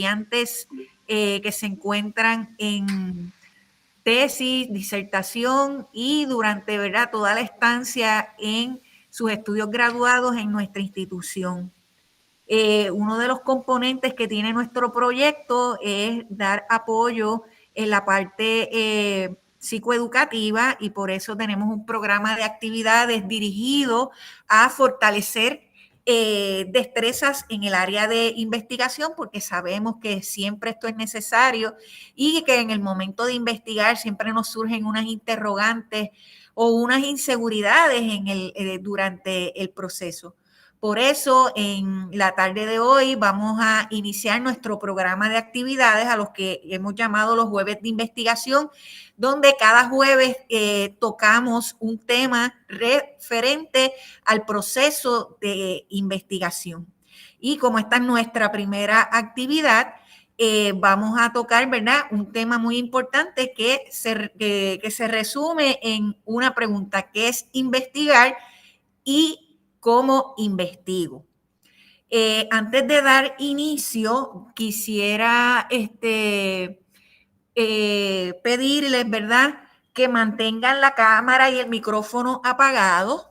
estudiantes que se encuentran en tesis, disertación y durante, ¿verdad?, toda la estancia en sus estudios graduados en nuestra institución. Uno de los componentes que tiene nuestro proyecto es dar apoyo en la parte psicoeducativa, y por eso tenemos un programa de actividades dirigido a fortalecer destrezas en el área de investigación, porque sabemos que siempre esto es necesario y que en el momento de investigar siempre nos surgen unas interrogantes o unas inseguridades durante el proceso. Por eso, en la tarde de hoy vamos a iniciar nuestro programa de actividades a los que hemos llamado los jueves de investigación, donde cada jueves tocamos un tema referente al proceso de investigación. Y como esta es nuestra primera actividad, vamos a tocar, ¿verdad?, un tema muy importante que se resume en una pregunta, que es investigar y cómo investigo. Antes de dar inicio, quisiera pedirles, ¿verdad?, que mantengan la cámara y el micrófono apagados.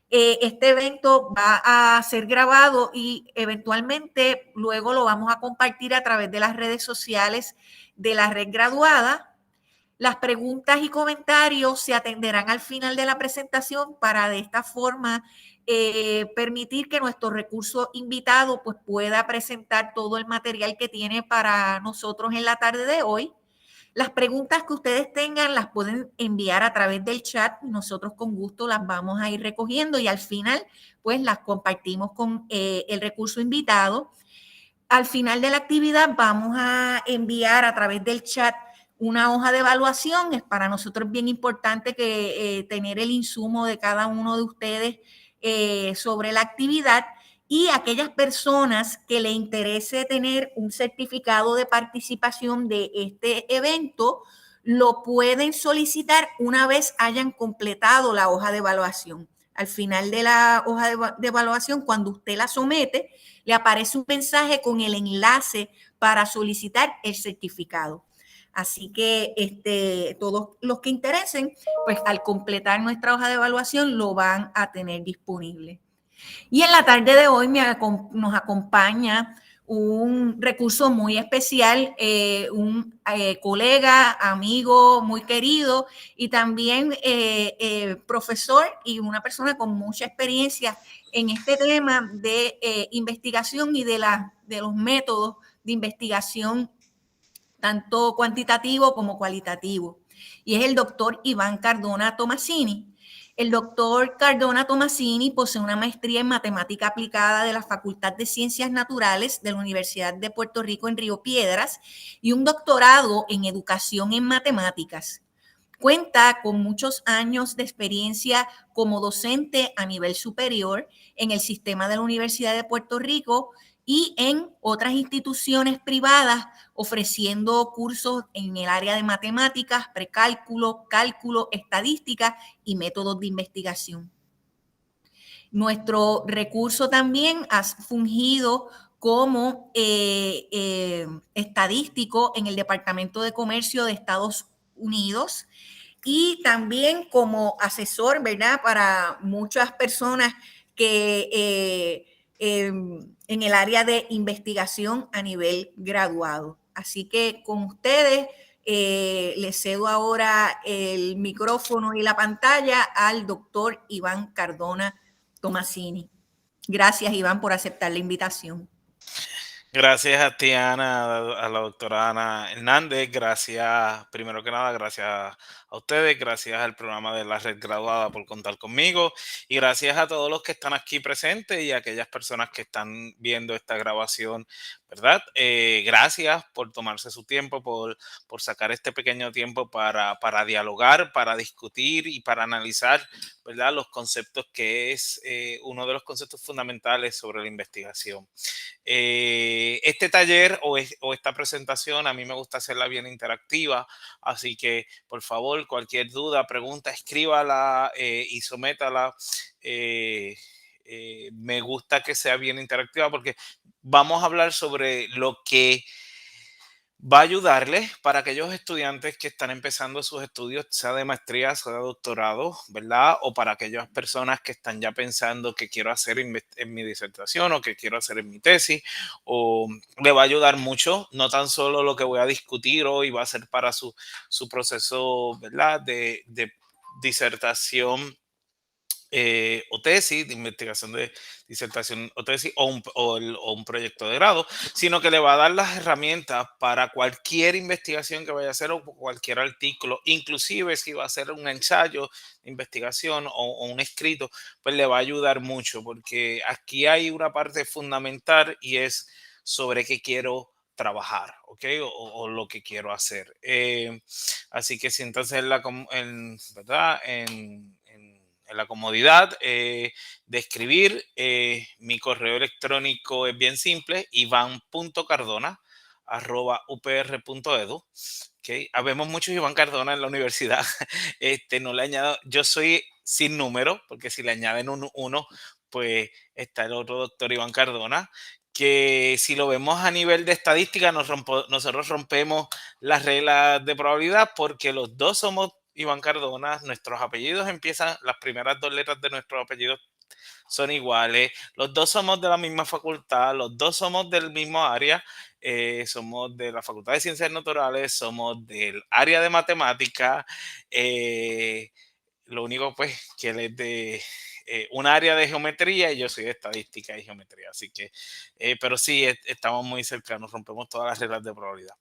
Este evento va a ser grabado y eventualmente luego lo vamos a compartir a través de las redes sociales de la red graduada. Las preguntas y comentarios se atenderán al final de la presentación para de esta forma permitir que nuestro recurso invitado pues pueda presentar todo el material que tiene para nosotros en la tarde de hoy. Las preguntas que ustedes tengan las pueden enviar a través del chat y nosotros con gusto las vamos a ir recogiendo y al final pues las compartimos con el recurso invitado. Al final de la actividad vamos a enviar a través del chat una hoja de evaluación. Es para nosotros bien importante que tener el insumo de cada uno de ustedes sobre la actividad, y aquellas personas que le interese tener un certificado de participación de este evento lo pueden solicitar una vez hayan completado la hoja de evaluación. Al final de la hoja de evaluación, cuando usted la somete, le aparece un mensaje con el enlace para solicitar el certificado. Así que todos los que interesen, pues al completar nuestra hoja de evaluación lo van a tener disponible. Y en la tarde de hoy nos acompaña un recurso muy especial, un colega, amigo muy querido y también profesor y una persona con mucha experiencia en este tema de investigación y de los métodos de investigación, tanto cuantitativo como cualitativo. Y es el doctor Iván Cardona Tomasini. El doctor Cardona Tomasini posee una maestría en matemática aplicada de la Facultad de Ciencias Naturales de la Universidad de Puerto Rico en Río Piedras y un doctorado en educación en matemáticas. Cuenta con muchos años de experiencia como docente a nivel superior en el sistema de la Universidad de Puerto Rico y en otras instituciones privadas, ofreciendo cursos en el área de matemáticas, precálculo, cálculo, estadística y métodos de investigación. Nuestro recurso también ha fungido como estadístico en el Departamento de Comercio de Estados Unidos y también como asesor, ¿verdad?, para muchas personas que en el área de investigación a nivel graduado. Así que con ustedes les cedo ahora el micrófono y la pantalla al doctor Iván Cardona Tomasini. Gracias, Iván, por aceptar la invitación. Gracias a ti, Ana, a la doctora Ana Hernández. Gracias, primero que nada, gracias a ustedes, gracias al programa de la Red Graduada por contar conmigo y gracias a todos los que están aquí presentes y a aquellas personas que están viendo esta grabación, ¿verdad? Gracias por tomarse su tiempo, por sacar este pequeño tiempo para dialogar, para discutir y para analizar, ¿verdad?, los conceptos que es uno de los conceptos fundamentales sobre la investigación. Este taller o esta presentación a mí me gusta hacerla bien interactiva, así que por favor cualquier duda, pregunta, escríbala y sométala. Me gusta que sea bien interactiva porque vamos a hablar sobre lo que Va a ayudarles para aquellos estudiantes que están empezando sus estudios, sea de maestría, sea de doctorado, ¿verdad? O para aquellas personas que están ya pensando que quiero hacer en mi disertación o que quiero hacer en mi tesis, o le va a ayudar mucho, no tan solo lo que voy a discutir hoy va a ser para su proceso, ¿verdad? De disertación o tesis, de investigación de disertación o tesis o un proyecto de grado, sino que le va a dar las herramientas para cualquier investigación que vaya a hacer o cualquier artículo, inclusive si va a hacer un ensayo de investigación o un escrito, pues le va a ayudar mucho porque aquí hay una parte fundamental y es sobre qué quiero trabajar, ¿ok? O lo que quiero hacer. Así que siéntanse ¿verdad? En la comodidad de escribir. Mi correo electrónico es bien simple, ivan.cardona@upr.edu. Okay. Habemos muchos Iván Cardona en la universidad. No le añado, yo soy sin número, porque si le añaden un uno, pues está el otro doctor Iván Cardona, que si lo vemos a nivel de estadística, nosotros rompemos las reglas de probabilidad porque los dos somos Iván Cardona, nuestros apellidos empiezan, las primeras dos letras de nuestros apellidos son iguales, los dos somos de la misma facultad, los dos somos del mismo área, somos de la Facultad de Ciencias Naturales, somos del área de matemática, lo único pues que él es de un área de geometría y yo soy de estadística y geometría, así que, pero sí, estamos muy cercanos, rompemos todas las reglas de probabilidad.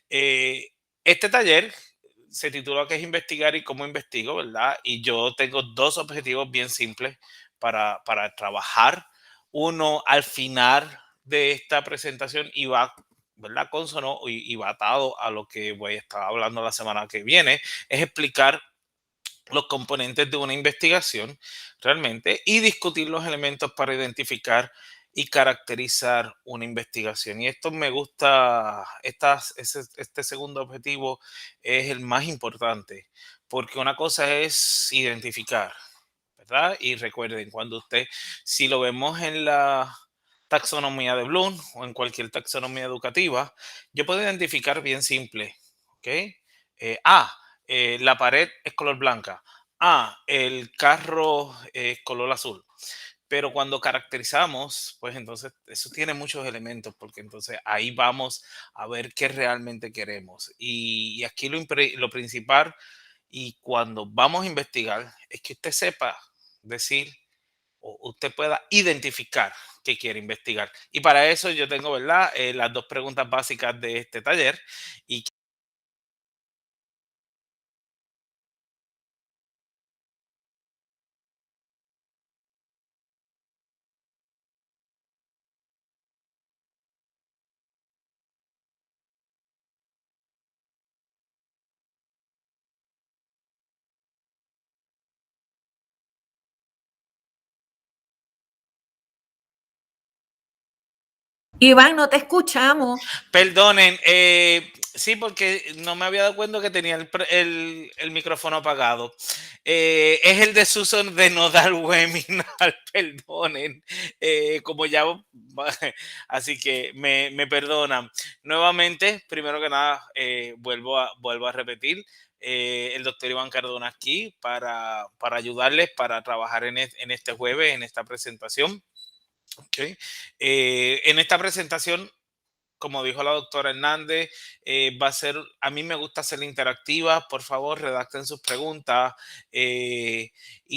Eh, este taller se titula ¿Qué es investigar y cómo investigo? ¿Verdad? Y yo tengo dos objetivos bien simples para trabajar. Uno, al final de esta presentación y va, ¿verdad? Consono y va atado a lo que voy a estar hablando la semana que viene, es explicar los componentes de una investigación realmente y discutir los elementos para identificar y caracterizar una investigación. Y esto me gusta, este segundo objetivo es el más importante, porque una cosa es identificar, ¿verdad? Y recuerden, si lo vemos en la taxonomía de Bloom o en cualquier taxonomía educativa, yo puedo identificar bien simple, ¿ok? La pared es color blanca. El carro es color azul. Pero cuando caracterizamos, pues entonces eso tiene muchos elementos, porque entonces ahí vamos a ver qué realmente queremos. Y aquí lo principal, y cuando vamos a investigar, es que usted sepa decir o usted pueda identificar qué quiere investigar. Y para eso yo tengo, ¿verdad? Las dos preguntas básicas de este taller. Y Iván, no te escuchamos. perdonen, sí, porque no me había dado cuenta que tenía el micrófono apagado. Es el desuso de no dar webinar, perdonen. Como ya, así que me perdonan. Nuevamente, primero que nada, vuelvo a repetir. El doctor Iván Cardona aquí para ayudarles para trabajar en este jueves, en esta presentación. Okay. En esta presentación, como dijo la doctora Hernández, va a ser, a mí me gusta ser interactiva, por favor, redacten sus preguntas y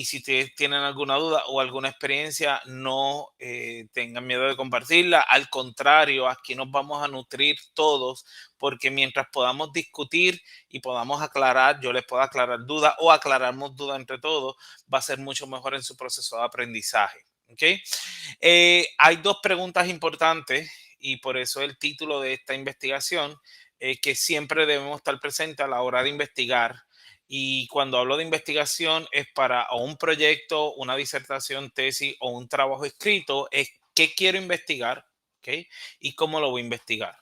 si ustedes tienen alguna duda o alguna experiencia, no tengan miedo de compartirla, al contrario, aquí nos vamos a nutrir todos, porque mientras podamos discutir y podamos aclarar, yo les puedo aclarar dudas o aclaramos dudas entre todos, va a ser mucho mejor en su proceso de aprendizaje. ¿Okay? Hay dos preguntas importantes y por eso el título de esta investigación, que siempre debemos estar presentes a la hora de investigar. Y cuando hablo de investigación es para o un proyecto, una disertación, tesis o un trabajo escrito, es qué quiero investigar, ¿okay? Y cómo lo voy a investigar.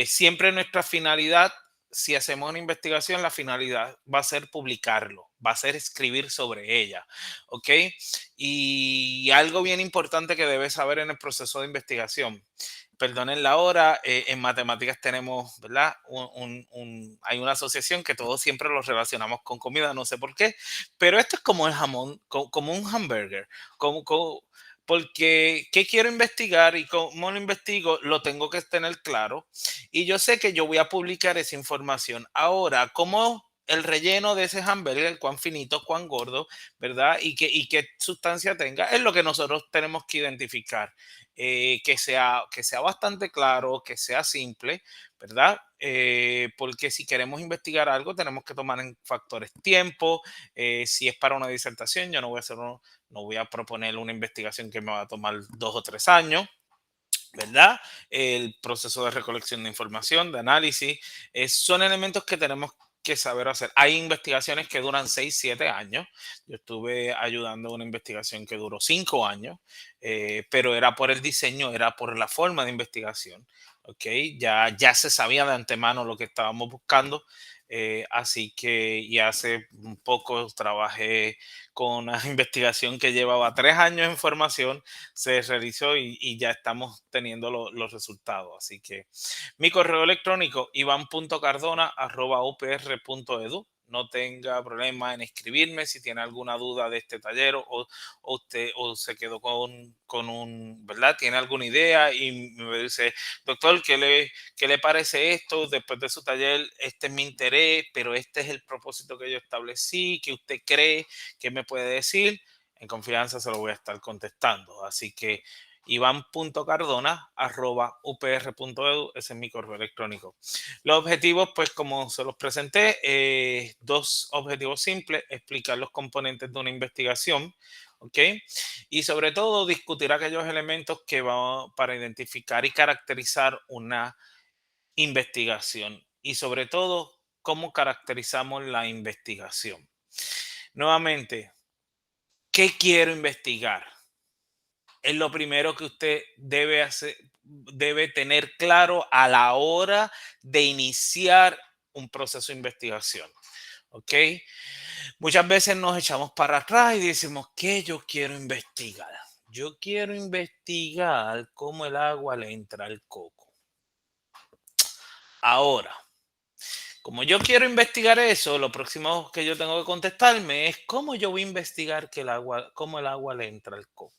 Siempre nuestra finalidad, si hacemos una investigación, la finalidad va a ser publicarlo, va a ser escribir sobre ella, ¿ok? Y algo bien importante que debes saber en el proceso de investigación, perdonen la hora, en matemáticas tenemos, ¿verdad? Hay una asociación que todos siempre los relacionamos con comida, no sé por qué, pero esto es como el jamón, como un hamburger, porque qué quiero investigar y cómo lo investigo, lo tengo que tener claro. Y yo sé que yo voy a publicar esa información. Ahora, ¿cómo el relleno de ese hamburger, cuán finito, cuán gordo, ¿verdad? Y qué sustancia tenga, es lo que nosotros tenemos que identificar. Que sea bastante claro, que sea simple, ¿verdad? Porque si queremos investigar algo, tenemos que tomar en factores tiempo. Si es para una disertación, yo no voy a proponer una investigación que me va a tomar 2 o 3 años, ¿verdad? El proceso de recolección de información, de análisis, son elementos que tenemos que saber hacer. Hay investigaciones que duran 6, 7 años. Yo estuve ayudando a una investigación que duró 5 años, pero era por el diseño, era por la forma de investigación. ¿Ok? Ya se sabía de antemano lo que estábamos buscando. Así que, y hace un poco trabajé con una investigación que llevaba 3 años en formación, se realizó y ya estamos teniendo los resultados. Así que mi correo electrónico ivan.cardona@upr.edu. No tenga problema en escribirme si tiene alguna duda de este taller o usted o se quedó ¿verdad? Tiene alguna idea y me dice, doctor, ¿qué le parece esto? Después de su taller, este es mi interés, pero este es el propósito que yo establecí, ¿qué usted cree? ¿Qué me puede decir? En confianza se lo voy a estar contestando. Así que ivan.cardona@upr.edu, ese es mi correo electrónico. Los objetivos, pues como se los presenté, 2 objetivos simples: explicar los componentes de una investigación, ¿ok? Y sobre todo discutir aquellos elementos que van para identificar y caracterizar una investigación y sobre todo cómo caracterizamos la investigación. Nuevamente, ¿qué quiero investigar? Es lo primero que usted debe hacer, debe tener claro a la hora de iniciar un proceso de investigación. ¿Ok? Muchas veces nos echamos para atrás y decimos, ¿qué yo quiero investigar? Yo quiero investigar cómo el agua le entra al coco. Ahora, como yo quiero investigar eso, lo próximo que yo tengo que contestarme es cómo yo voy a investigar cómo el agua le entra al coco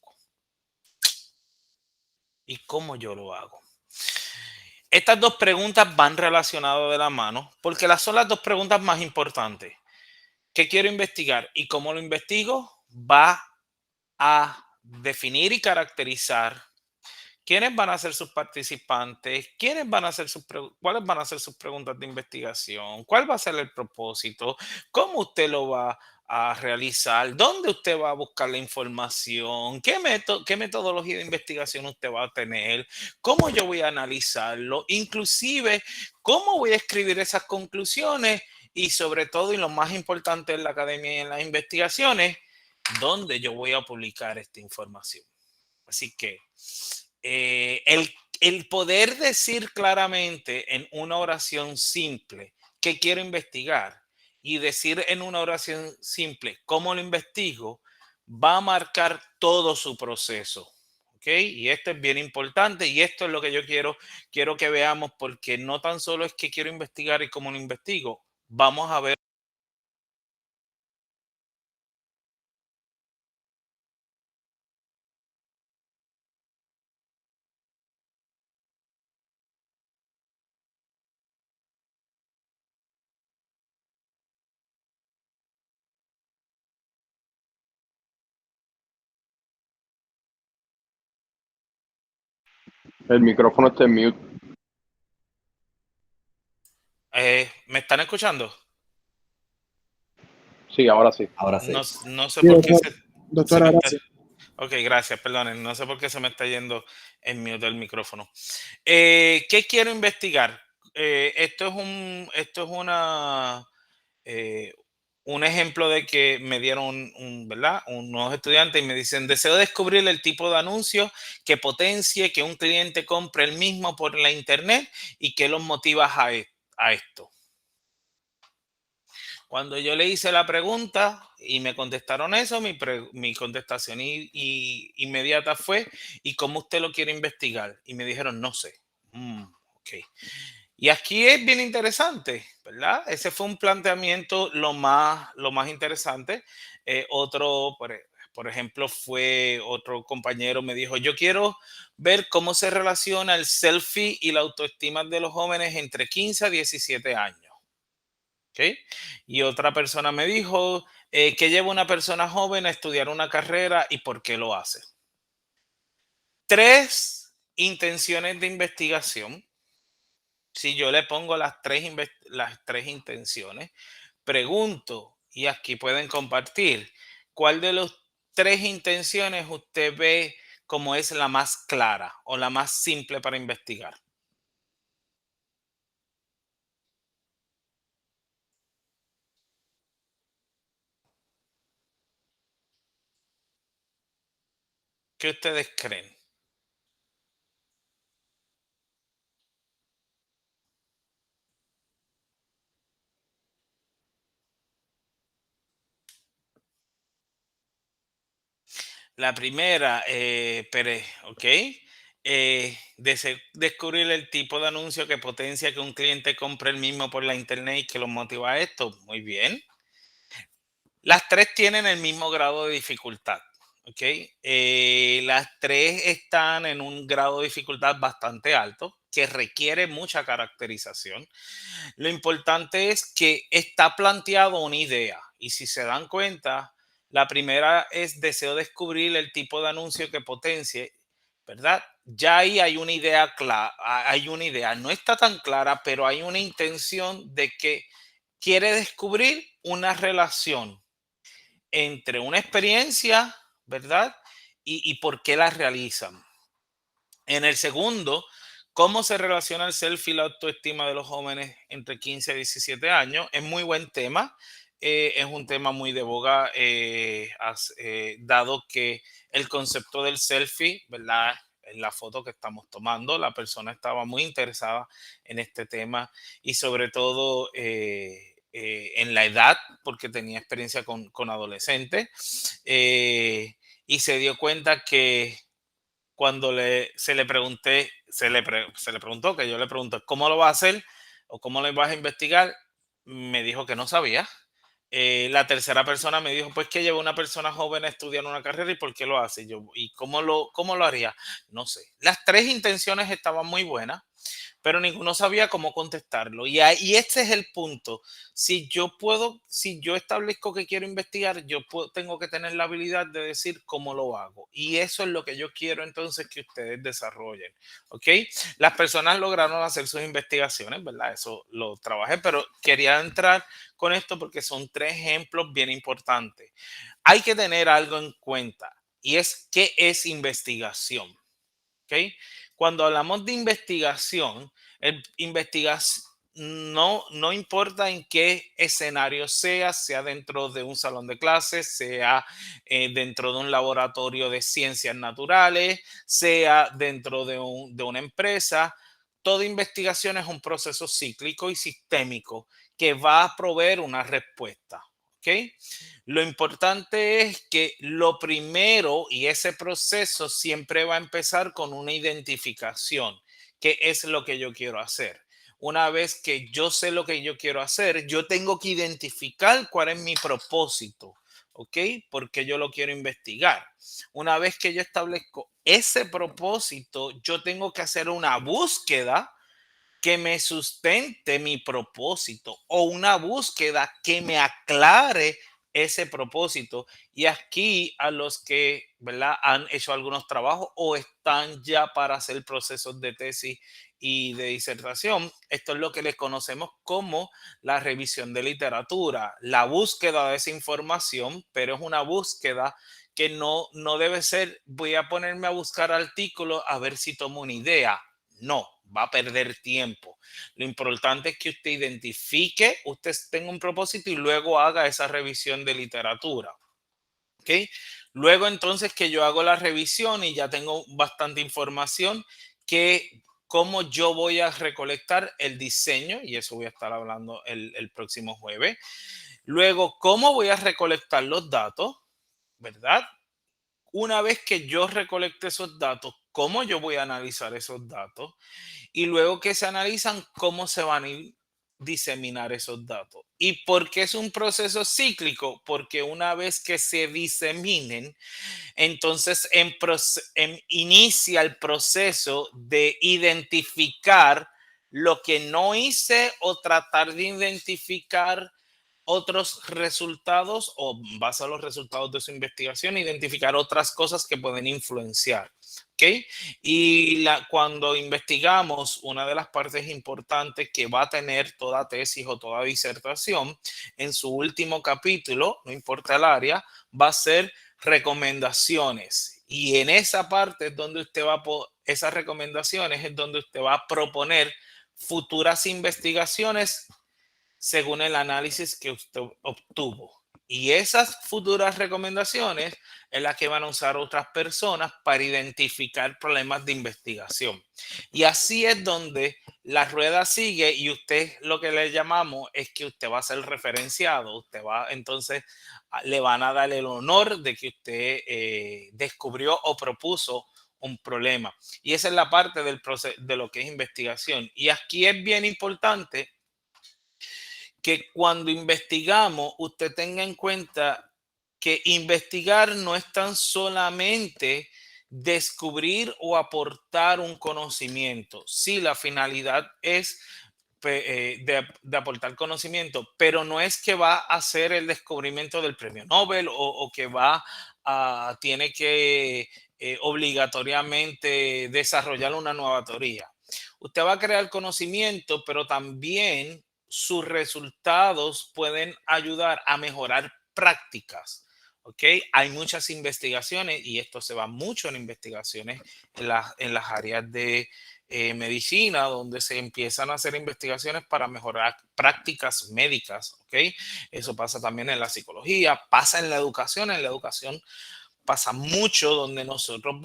y cómo yo lo hago. Estas dos preguntas van relacionadas de la mano porque son las dos preguntas más importantes. ¿Qué quiero investigar y cómo lo investigo? Va a definir y caracterizar quiénes van a ser sus participantes, cuáles van a ser sus preguntas de investigación, cuál va a ser el propósito, cómo usted lo va a realizar, dónde usted va a buscar la información, qué metodología de investigación usted va a tener, cómo yo voy a analizarlo, inclusive cómo voy a escribir esas conclusiones y sobre todo, y lo más importante en la academia y en las investigaciones, dónde yo voy a publicar esta información. Así que el poder decir claramente en una oración simple qué quiero investigar y decir en una oración simple cómo lo investigo va a marcar todo su proceso. ¿Ok? Y esto es bien importante y esto es lo que yo quiero que veamos, porque no tan solo es que quiero investigar y cómo lo investigo, vamos a ver. El micrófono está en mute. ¿Me están escuchando? Sí, ahora sí. Ahora No, sí. no sé Sí, por qué doctor, se me doctora, está. gracias. Ok, gracias, perdonen. No sé por qué se me está yendo en mute el micrófono. ¿Qué quiero investigar? Esto es eh, un ejemplo de que me dieron ¿verdad? Unos estudiantes y me dicen, deseo descubrir el tipo de anuncio que potencie que un cliente compre el mismo por la internet y qué los motiva a esto. Cuando yo le hice la pregunta y me contestaron eso, mi contestación inmediata fue, ¿y cómo usted lo quiere investigar? Y me dijeron, no sé. Ok. Y aquí es bien interesante, ¿verdad? Ese fue un planteamiento lo más interesante. Otro, por ejemplo, fue otro compañero me dijo, yo quiero ver cómo se relaciona el selfie y la autoestima de los jóvenes entre 15 a 17 años. ¿Ok? Y otra persona me dijo, ¿qué lleva una persona joven a estudiar una carrera y por qué lo hace? Tres intenciones de investigación. Si yo le pongo las tres intenciones, pregunto, y aquí pueden compartir, ¿cuál de los tres intenciones usted ve como es la más clara o la más simple para investigar? ¿Qué ustedes creen? La primera, ok. Descubrir el tipo de anuncio que potencia que un cliente compre el mismo por la internet y que lo motiva a esto. Muy bien. Las tres tienen el mismo grado de dificultad. Ok. Las tres están en un grado de dificultad bastante alto que requiere mucha caracterización. Lo importante es que está planteado una idea y si se dan cuenta, la primera es deseo descubrir el tipo de anuncio que potencie, ¿verdad? Ya ahí hay una idea clara, hay una idea, no está tan clara, pero hay una intención de que quiere descubrir una relación entre una experiencia, ¿verdad? Y por qué la realizan. En el segundo, ¿cómo se relaciona el selfie y la autoestima de los jóvenes entre 15 y 17 años? Es muy buen tema. Es un tema muy de boga, dado que el concepto del selfie, ¿verdad? En la foto que estamos tomando, la persona estaba muy interesada en este tema y sobre todo en la edad, porque tenía experiencia con adolescentes, y se dio cuenta que cuando se le pregunté, se le preguntó, que yo le pregunté, ¿cómo lo va a hacer o cómo lo vas a investigar? Me dijo que no sabía. La tercera persona me dijo, pues que lleva una persona joven a estudiar una carrera y por qué lo hace. Yo, ¿y cómo lo haría? No sé. Las tres intenciones estaban muy buenas, pero ninguno sabía cómo contestarlo. Y este es el punto. Si yo establezco que quiero investigar, tengo que tener la habilidad de decir cómo lo hago. Y eso es lo que yo quiero entonces que ustedes desarrollen. ¿Ok? Las personas lograron hacer sus investigaciones, ¿verdad? Eso lo trabajé, pero quería entrar con esto porque son tres ejemplos bien importantes. Hay que tener algo en cuenta y es qué es investigación. ¿Ok? Cuando hablamos de investigación, investigas no importa en qué escenario sea dentro de un salón de clases, sea dentro de un laboratorio de ciencias naturales, sea dentro de una empresa, toda investigación es un proceso cíclico y sistémico que va a proveer una respuesta. ¿Ok? Lo importante es que lo primero y ese proceso siempre va a empezar con una identificación, que es lo que yo quiero hacer. Una vez que yo sé lo que yo quiero hacer, yo tengo que identificar cuál es mi propósito, ¿ok? Porque yo lo quiero investigar. Una vez que yo establezco ese propósito, yo tengo que hacer una búsqueda que me sustente mi propósito o una búsqueda que me aclare ese propósito. Y aquí a los que, ¿verdad?, han hecho algunos trabajos o están ya para hacer procesos de tesis y de disertación, esto es lo que les conocemos como la revisión de literatura, la búsqueda de esa información, pero es una búsqueda que no debe ser, voy a ponerme a buscar artículos a ver si tomo una idea. No, va a perder tiempo. Lo importante es que usted identifique, usted tenga un propósito y luego haga esa revisión de literatura. ¿Ok? Luego entonces que yo hago la revisión y ya tengo bastante información, que cómo yo voy a recolectar el diseño, y eso voy a estar hablando el próximo jueves. Luego, ¿cómo voy a recolectar los datos? ¿Verdad? Una vez que yo recolecte esos datos, ¿cómo yo voy a analizar esos datos? Y luego que se analizan, ¿cómo se van a ir diseminar esos datos? ¿Y por qué es un proceso cíclico? Porque una vez que se diseminen, entonces inicia el proceso de identificar lo que no hice o tratar de identificar otros resultados o en base a los resultados de su investigación, identificar otras cosas que pueden influenciar. ¿Ok? Y cuando investigamos, una de las partes importantes que va a tener toda tesis o toda disertación, en su último capítulo, no importa el área, va a ser recomendaciones. Y en esa parte es donde usted va a, esas recomendaciones es donde usted va a proponer futuras investigaciones según el análisis que usted obtuvo. Y esas futuras recomendaciones es las que van a usar otras personas para identificar problemas de investigación. Y así es donde la rueda sigue y usted lo que le llamamos es que usted va a ser referenciado. Usted va, entonces, le van a dar el honor de que usted descubrió o propuso un problema. Y esa es la parte del proceso de lo que es investigación. Y aquí es bien importante que cuando investigamos, usted tenga en cuenta que investigar no es tan solamente descubrir o aportar un conocimiento. Sí, la finalidad es de aportar conocimiento, pero no es que va a hacer el descubrimiento del premio Nobel o que tiene que obligatoriamente desarrollar una nueva teoría. Usted va a crear conocimiento, pero también sus resultados pueden ayudar a mejorar prácticas. ¿Ok? Hay muchas investigaciones y esto se va mucho en investigaciones en las áreas de medicina, donde se empiezan a hacer investigaciones para mejorar prácticas médicas. ¿Ok? Eso pasa también en la psicología, pasa en la educación. En la educación pasa mucho donde nosotros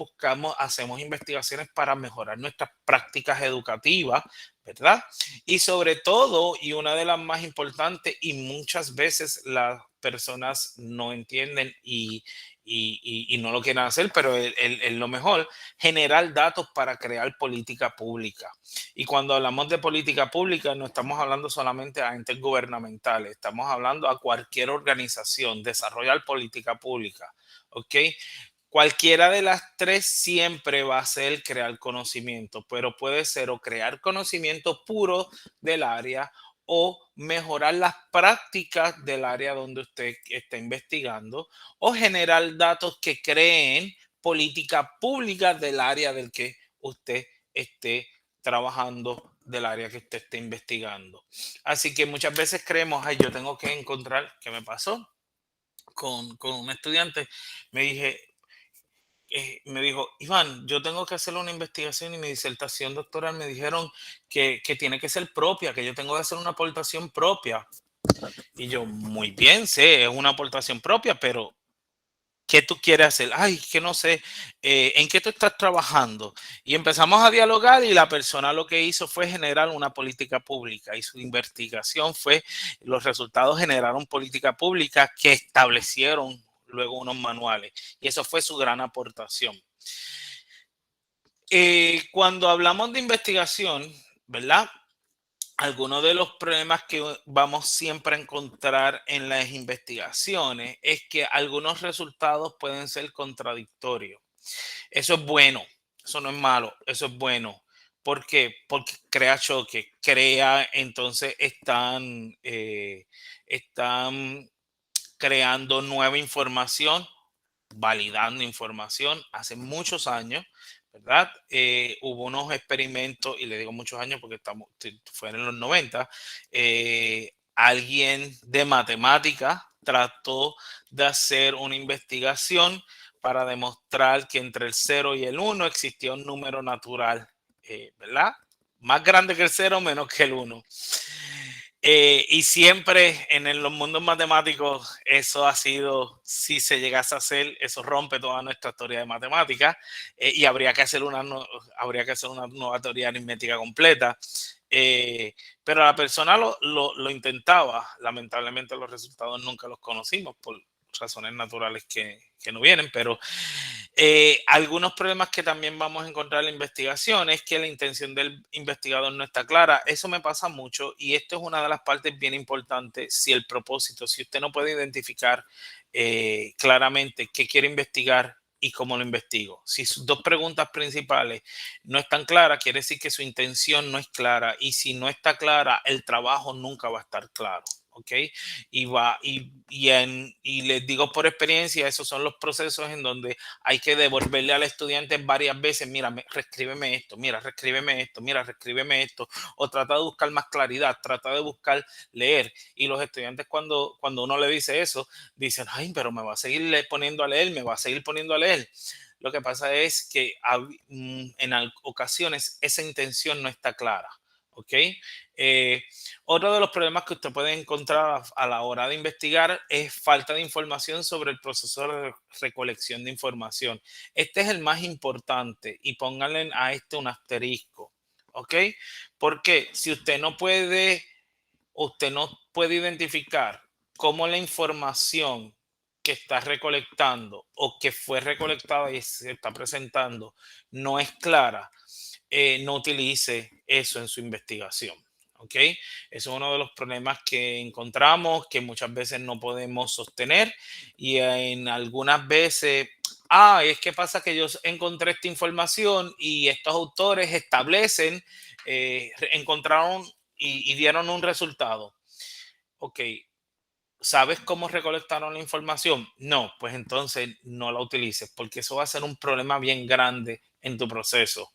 hacemos investigaciones para mejorar nuestras prácticas educativas, ¿verdad? Y sobre todo, y una de las más importantes, y muchas veces las personas no entienden y no lo quieren hacer, pero es lo mejor, generar datos para crear política pública. Y cuando hablamos de política pública, no estamos hablando solamente a entes gubernamentales, estamos hablando a cualquier organización, desarrollar política pública. ¿Ok? Cualquiera de las tres siempre va a ser crear conocimiento, pero puede ser o crear conocimiento puro del área o mejorar las prácticas del área donde usted está investigando o generar datos que creen política pública del área del que usted esté trabajando, del área que usted esté investigando. Así que muchas veces creemos, ay, yo tengo que encontrar qué me pasó con un estudiante. Me dije, me dijo, Iván, yo tengo que hacer una investigación y mi disertación doctoral me dijeron que tiene que ser propia, que yo tengo que hacer una aportación propia. Y yo, muy bien, sé, es una aportación propia, pero ¿qué tú quieres hacer? Ay, que no sé, ¿en qué tú estás trabajando? Y empezamos a dialogar y la persona lo que hizo fue generar una política pública y su investigación fue, los resultados generaron política pública que establecieron luego unos manuales y eso fue su gran aportación. Cuando hablamos de investigación, ¿verdad? Algunos de los problemas que vamos siempre a encontrar en las investigaciones es que algunos resultados pueden ser contradictorios. Eso es bueno, eso no es malo, eso es bueno. ¿Por qué? Porque crea choque, entonces están creando nueva información, validando información. Hace muchos años, ¿verdad? Hubo unos experimentos, y le digo muchos años porque fue en los 90, alguien de matemática trató de hacer una investigación para demostrar que entre el 0 y el 1 existía un número natural, ¿verdad? Más grande que el 0, menos que el 1. Y siempre en los mundos matemáticos eso ha sido, si se llegase a hacer, eso rompe toda nuestra teoría de matemáticas y habría que hacer una nueva teoría aritmética completa. Pero la persona lo intentaba. Lamentablemente los resultados nunca los conocimos por razones naturales que no vienen, pero algunos problemas que también vamos a encontrar en la investigación es que la intención del investigador no está clara. Eso me pasa mucho y esto es una de las partes bien importantes. Si el propósito, si usted no puede identificar claramente qué quiere investigar y cómo lo investigo. Si sus dos preguntas principales no están claras, quiere decir que su intención no es clara y si no está clara, el trabajo nunca va a estar claro. ¿Ok? Y les digo por experiencia, esos son los procesos en donde hay que devolverle al estudiante varias veces, mira, reescríbeme esto, mira, reescríbeme esto, mira, reescríbeme esto, o trata de buscar más claridad, trata de buscar leer. Y los estudiantes cuando uno le dice eso, dicen, ay, pero me va a seguir poniendo a leer, me va a seguir poniendo a leer. Lo que pasa es que en ocasiones esa intención no está clara. ¿Ok? Eh, Otro de los problemas que usted puede encontrar a la hora de investigar es falta de información sobre el proceso de recolección de información. Este es el más importante y pónganle a este un asterisco. ¿Ok? Porque si usted no puede identificar cómo la información que está recolectando o que fue recolectada y se está presentando no es clara, no utilice eso en su investigación. ¿Ok? Eso es uno de los problemas que encontramos que muchas veces no podemos sostener y en algunas veces, es que pasa que yo encontré esta información y estos autores establecen, encontraron y dieron un resultado. Ok, ¿sabes cómo recolectaron la información? No, pues entonces no la utilices porque eso va a ser un problema bien grande en tu proceso.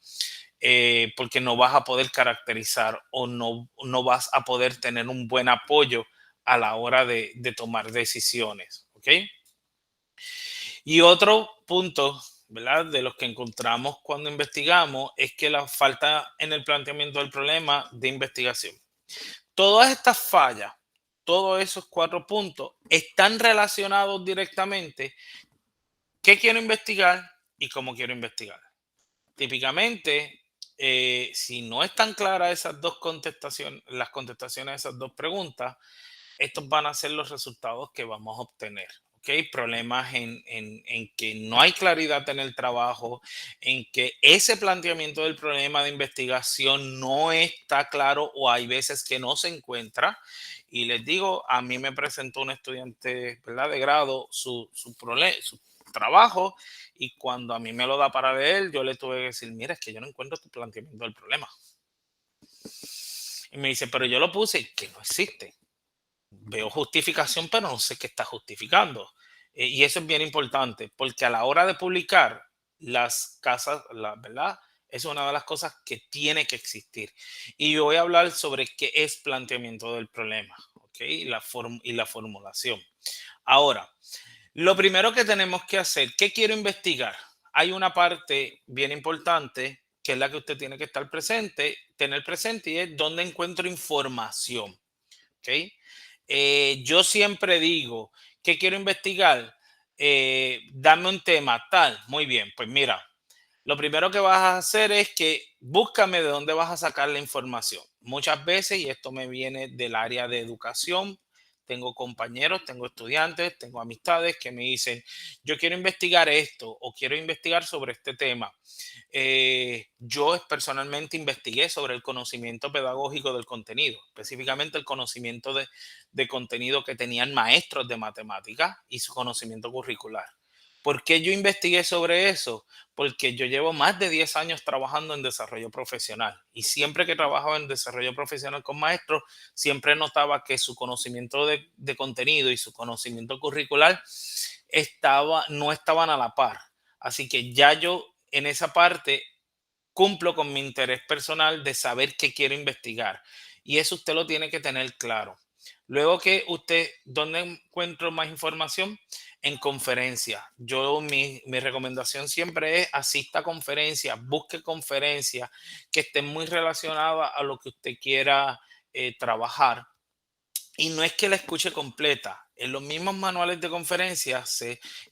Porque no vas a poder caracterizar o no vas a poder tener un buen apoyo a la hora de tomar decisiones. ¿Ok? Y otro punto, ¿verdad? De los que encontramos cuando investigamos es que la falta en el planteamiento del problema de investigación. Todas estas fallas, todos esos 4 puntos están relacionados directamente qué quiero investigar y cómo quiero investigar. Típicamente, si no están claras esas dos contestaciones, las contestaciones a esas dos preguntas, estos van a ser los resultados que vamos a obtener. ¿Ok? Problemas en que no hay claridad en el trabajo, en que ese planteamiento del problema de investigación no está claro o hay veces que no se encuentra. Y les digo, a mí me presentó un estudiante, ¿verdad?, de grado su trabajo y cuando a mí me lo da para leer, yo le tuve que decir, mira, es que yo no encuentro tu planteamiento del problema. Y me dice, pero yo lo puse que no existe. Veo justificación, pero no sé qué está justificando. Y eso es bien importante, porque a la hora de publicar las casas, la verdad, es una de las cosas que tiene que existir. Y yo voy a hablar sobre qué es planteamiento del problema, ¿ok? Y la formulación. Ahora, lo primero que tenemos que hacer, ¿qué quiero investigar? Hay una parte bien importante que es la que usted tiene que estar presente, tener presente y es dónde encuentro información, ¿ok? Yo siempre digo, ¿qué quiero investigar? Dame un tema tal. Muy bien, pues mira, lo primero que vas a hacer es que búscame de dónde vas a sacar la información. Muchas veces, y esto me viene del área de educación, tengo compañeros, tengo estudiantes, tengo amistades que me dicen, yo quiero investigar esto o quiero investigar sobre este tema. Yo personalmente investigué sobre el conocimiento pedagógico del contenido, específicamente el conocimiento de contenido que tenían maestros de matemáticas y su conocimiento curricular. ¿Por qué yo investigué sobre eso? Porque yo llevo más de 10 años trabajando en desarrollo profesional y siempre que trabajaba en desarrollo profesional con maestros, siempre notaba que su conocimiento de contenido y su conocimiento curricular no estaban a la par. Así que ya yo en esa parte cumplo con mi interés personal de saber qué quiero investigar. Y eso usted lo tiene que tener claro. Luego que usted, ¿dónde encuentro más información? En conferencias. Mi recomendación siempre es asista a conferencias, busque conferencias que estén muy relacionadas a lo que usted quiera trabajar Y no es que la escuche completa. En los mismos manuales de conferencias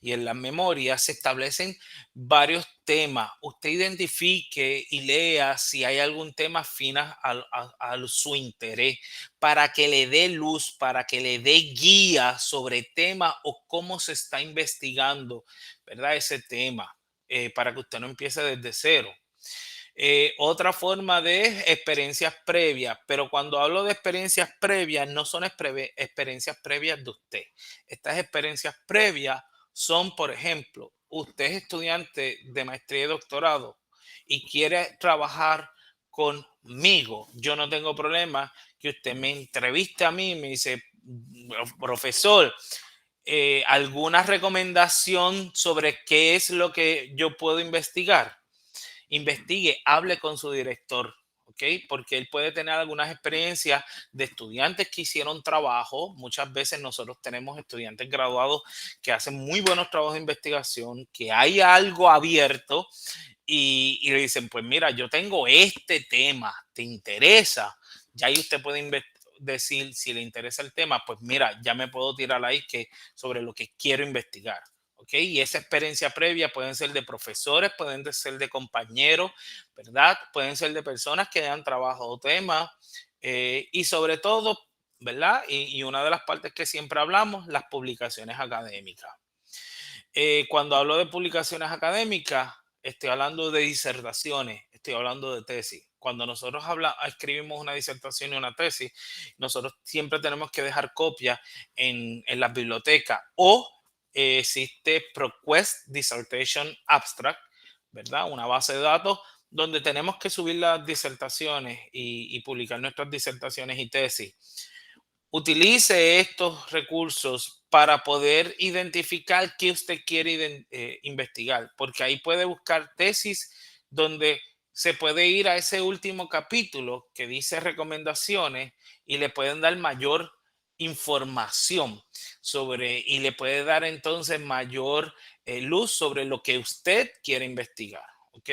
y en las memorias se establecen varios temas. Usted identifique y lea si hay algún tema afín a su interés para que le dé luz, para que le dé guía sobre tema o cómo se está investigando, ¿verdad? Ese tema, para que usted no empiece desde cero. Otra forma de experiencias previas, pero cuando hablo de experiencias previas, no son experiencias previas de usted. Estas experiencias previas son, por ejemplo, usted es estudiante de maestría y doctorado y quiere trabajar conmigo. Yo no tengo problema que usted me entreviste a mí y me dice, profesor, ¿alguna recomendación sobre qué es lo que yo puedo investigar? Investigue, hable con su director, ¿ok? Porque él puede tener algunas experiencias de estudiantes que hicieron trabajo. Muchas veces nosotros tenemos estudiantes graduados que hacen muy buenos trabajos de investigación, que hay algo abierto y le dicen, pues mira, yo tengo este tema, ¿te interesa? Ya ahí usted puede decir, si le interesa el tema, pues mira, ya me puedo tirar ahí sobre lo que quiero investigar. ¿Ok? Y esa experiencia previa pueden ser de profesores, pueden ser de compañeros, ¿verdad? Pueden ser de personas que han trabajado temas y sobre todo, ¿verdad? Y una de las partes que siempre hablamos, las publicaciones académicas. Cuando hablo de publicaciones académicas, estoy hablando de disertaciones, estoy hablando de tesis. Cuando nosotros escribimos una disertación y una tesis, nosotros siempre tenemos que dejar copias en las bibliotecas o existe ProQuest Dissertation Abstract, ¿verdad? Una base de datos donde tenemos que subir las disertaciones y publicar nuestras disertaciones y tesis. Utilice estos recursos para poder identificar qué usted quiere investigar, porque ahí puede buscar tesis donde se puede ir a ese último capítulo que dice recomendaciones y le pueden dar mayor información y le puede dar entonces mayor luz sobre lo que usted quiere investigar. ¿Ok?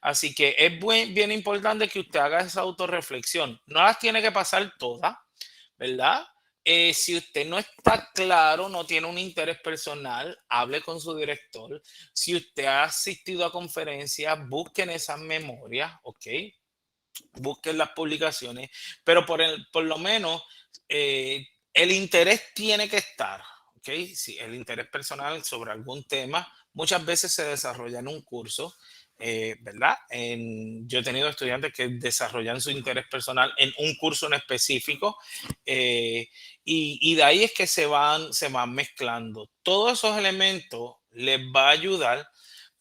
Así que es bien importante que usted haga esa autorreflexión. No las tiene que pasar todas, ¿verdad? Si usted no está claro, no tiene un interés personal, hable con su director. Si usted ha asistido a conferencias, busquen esas memorias, ¿ok? Busquen las publicaciones, pero por lo menos el interés tiene que estar, ¿ok? Si el interés personal sobre algún tema muchas veces se desarrolla en un curso, ¿verdad? Yo he tenido estudiantes que desarrollan su interés personal en un curso en específico y de ahí es que se van mezclando. Todos esos elementos les va a ayudar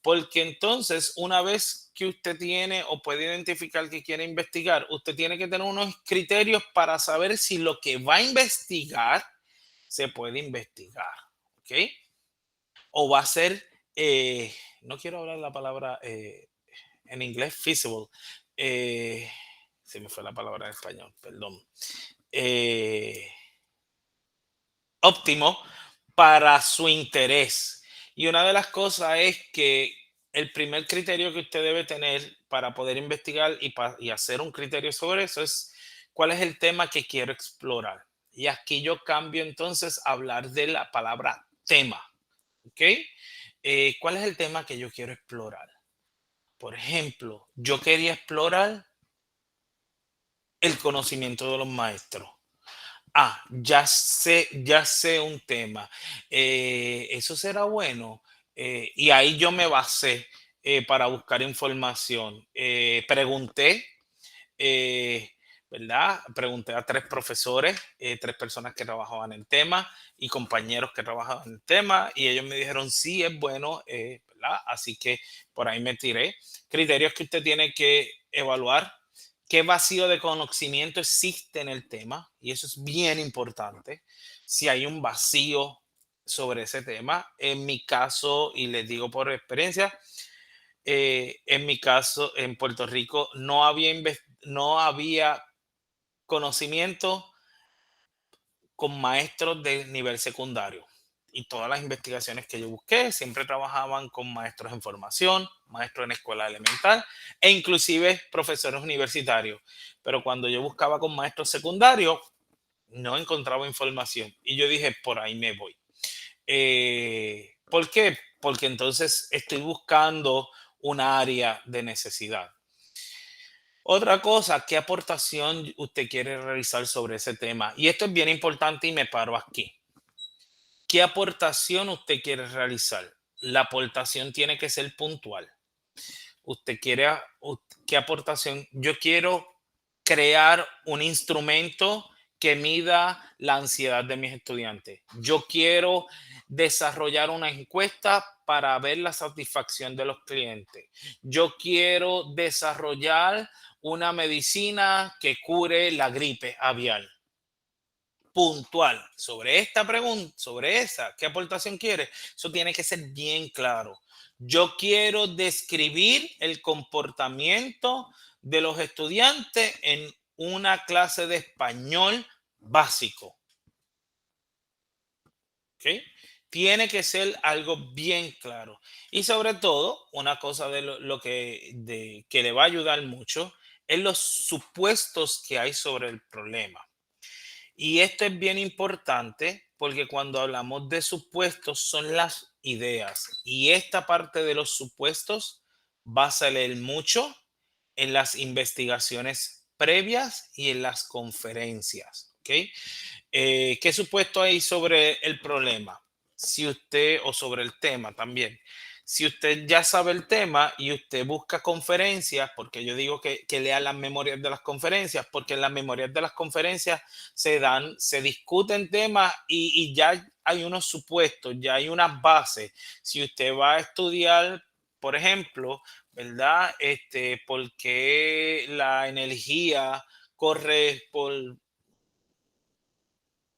porque entonces, una vez que usted tiene o puede identificar que quiere investigar, usted tiene que tener unos criterios para saber si lo que va a investigar se puede investigar. ¿Ok? O va a ser, no quiero hablar la palabra en inglés, feasible. Eh, Se me fue la palabra en español, perdón. Eh, Óptimo para su interés. Y una de las cosas es que el primer criterio que usted debe tener para poder investigar y hacer un criterio sobre eso es cuál es el tema que quiero explorar. Y aquí yo cambio entonces a hablar de la palabra tema. ¿Ok? ¿Cuál es el tema que yo quiero explorar? Por ejemplo, yo quería explorar el conocimiento de los maestros. Ya sé un tema. Eso será bueno. Y ahí yo me basé para buscar información. Pregunté, eh, ¿verdad? Pregunté a 3 profesores, 3 personas que trabajaban en el tema y compañeros que trabajaban en el tema y ellos me dijeron, sí, es bueno, ¿verdad? Así que por ahí me tiré. Criterios que usted tiene que evaluar: qué vacío de conocimiento existe en el tema, y eso es bien importante. Si hay un vacío sobre ese tema, en mi caso, y les digo por experiencia, en mi caso, en Puerto Rico no había conocimiento con maestros de nivel secundario. Y todas las investigaciones que yo busqué siempre trabajaban con maestros en formación, maestros en escuela elemental e inclusive profesores universitarios. Pero cuando yo buscaba con maestros secundarios, no encontraba información. Y yo dije, por ahí me voy. ¿Por qué? Porque entonces estoy buscando un área de necesidad. Otra cosa, ¿qué aportación usted quiere realizar sobre ese tema? Y esto es bien importante y me paro aquí. ¿Qué aportación usted quiere realizar? La aportación tiene que ser puntual. Usted quiere, ¿qué aportación? Yo quiero crear un instrumento que mida la ansiedad de mis estudiantes. Yo quiero desarrollar una encuesta para ver la satisfacción de los clientes. Yo quiero desarrollar una medicina que cure la gripe aviar. Puntual sobre esta pregunta, sobre esa, ¿qué aportación quiere? Eso tiene que ser bien claro. Yo quiero describir el comportamiento de los estudiantes en una clase de español básico. ¿Ok? Tiene que ser algo bien claro. Y sobre todo, una cosa de que le va a ayudar mucho es los supuestos que hay sobre el problema. Y esto es bien importante porque cuando hablamos de supuestos son las ideas. Y esta parte de los supuestos va a salir mucho en las investigaciones previas y en las conferencias. ¿Ok? ¿Qué supuesto hay sobre el problema? Si usted, o sobre el tema también. Si usted ya sabe el tema y usted busca conferencias, porque yo digo que lea las memorias de las conferencias, porque en las memorias de las conferencias se discuten temas y ya hay unos supuestos, ya hay unas bases. Si usted va a estudiar, por ejemplo, ¿verdad? ¿Por qué la energía corre por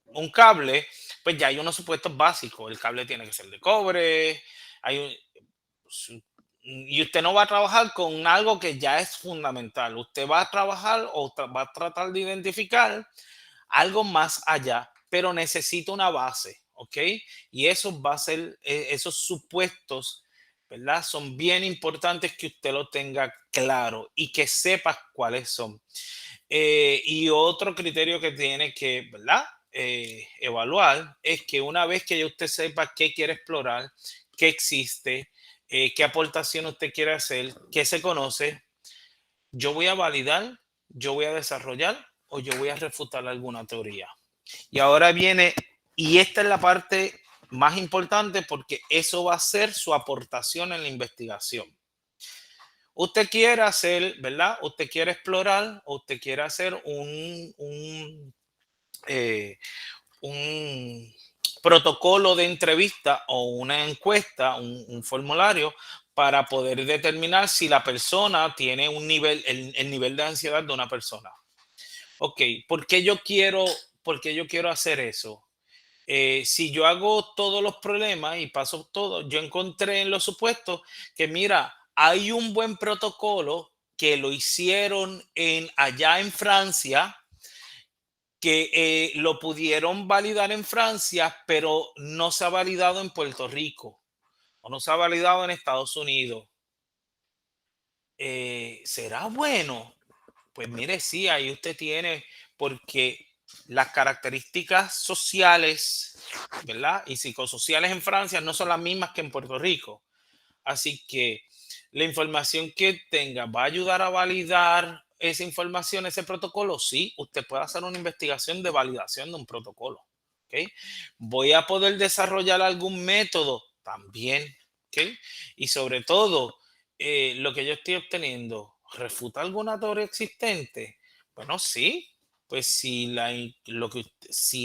un cable? Pues ya hay unos supuestos básicos. El cable tiene que ser de cobre, hay y usted no va a trabajar con algo que ya es fundamental. Usted va a trabajar o va a tratar de identificar algo más allá, pero necesita una base, ¿ok? Y eso va a ser, esos supuestos, ¿verdad? Son bien importantes que usted lo tenga claro y que sepa cuáles son. Y otro criterio que tiene que, ¿verdad? Evaluar es que una vez que ya usted sepa qué quiere explorar, qué existe, qué aportación usted quiere hacer, qué se conoce, yo voy a validar, yo voy a desarrollar o yo voy a refutar alguna teoría. Y ahora viene, y esta es la parte más importante porque eso va a ser su aportación en la investigación. Usted quiere hacer, ¿verdad? Usted quiere explorar, o usted quiere hacer eh, un protocolo de entrevista o una encuesta, un formulario para poder determinar si la persona tiene un nivel, el nivel de ansiedad de una persona. Ok, por qué yo quiero hacer eso? Si yo hago todos los problemas y paso todo, yo encontré en los supuestos que, mira, hay un buen protocolo que lo hicieron allá en Francia, que lo pudieron validar en Francia, pero no se ha validado en Puerto Rico o no se ha validado en Estados Unidos. ¿Será bueno? Pues mire, sí, ahí usted tiene, porque las características sociales, ¿verdad? Y psicosociales en Francia no son las mismas que en Puerto Rico. Así que la información que tenga va a ayudar a validar esa información, ese protocolo. Sí, usted puede hacer una investigación de validación de un protocolo. ¿Ok? Voy a poder desarrollar algún método también. ¿Ok? Y sobre todo, lo que yo estoy obteniendo, ¿refuta alguna teoría existente? Bueno, sí, pues si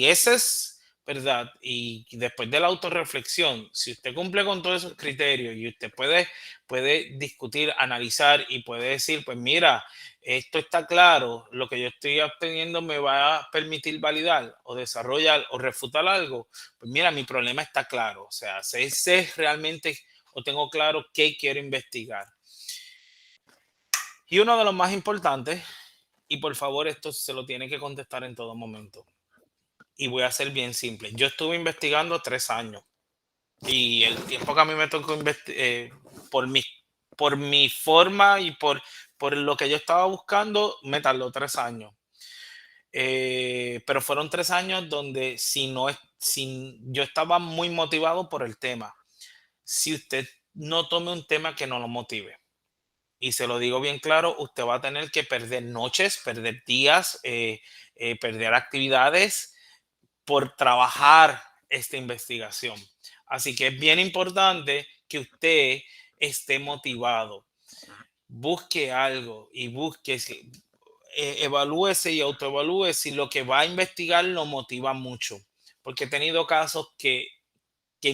ese es verdad, y después de la autorreflexión, si usted cumple con todos esos criterios y usted puede discutir, analizar y puede decir, pues mira, esto está claro, lo que yo estoy obteniendo me va a permitir validar o desarrollar o refutar algo, pues mira, mi problema está claro, o sea, sé realmente o tengo claro qué quiero investigar. Y uno de los más importantes, y por favor esto se lo tiene que contestar en todo momento, y voy a ser bien simple. Yo estuve investigando 3 años y el tiempo que a mí me tocó por por mi forma y por lo que yo estaba buscando, me tardó 3 años. pero fueron 3 años donde yo estaba muy motivado por el tema. Si usted no tome un tema que no lo motive, y se lo digo bien claro, usted va a tener que perder noches, perder días, perder actividades por trabajar esta investigación. Así que es bien importante que usted esté motivado. Busque algo y evalúese y autoevalúe si lo que va a investigar lo motiva mucho. Porque he tenido casos que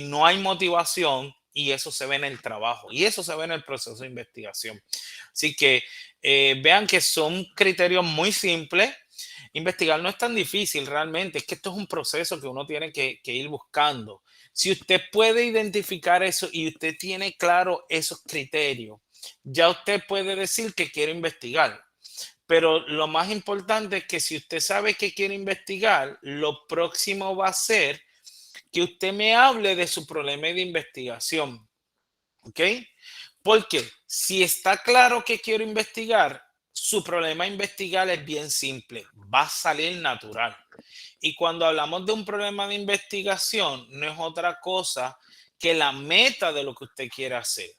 no hay motivación y eso se ve en el trabajo y eso se ve en el proceso de investigación. Así que vean que son criterios muy simples. Investigar no es tan difícil realmente, es que esto es un proceso que uno tiene que ir buscando. Si usted puede identificar eso y usted tiene claro esos criterios, ya usted puede decir que quiere investigar. Pero lo más importante es que si usted sabe que quiere investigar, lo próximo va a ser que usted me hable de su problema de investigación. ¿Ok? Porque si está claro que quiero investigar, su problema a investigar es bien simple, va a salir natural. Y cuando hablamos de un problema de investigación, no es otra cosa que la meta de lo que usted quiere hacer.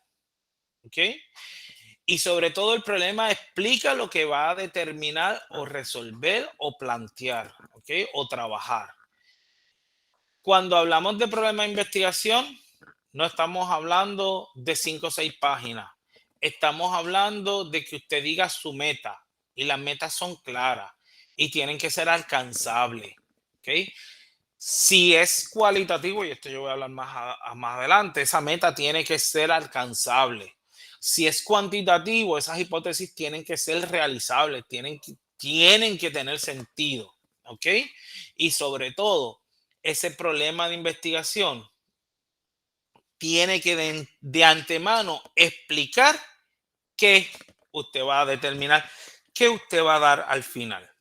¿Ok? Y sobre todo el problema explica lo que va a determinar o resolver o plantear, ¿ok? O trabajar. Cuando hablamos de problema de investigación, no estamos hablando de 5 o 6 páginas. Estamos hablando de que usted diga su meta y las metas son claras y tienen que ser alcanzables. ¿Ok? Si es cualitativo, y esto yo voy a hablar más adelante, esa meta tiene que ser alcanzable. Si es cuantitativo, esas hipótesis tienen que ser realizables, tienen que tener sentido. ¿Ok? Y sobre todo, ese problema de investigación tiene que de antemano explicar qué usted va a determinar, qué usted va a dar al final.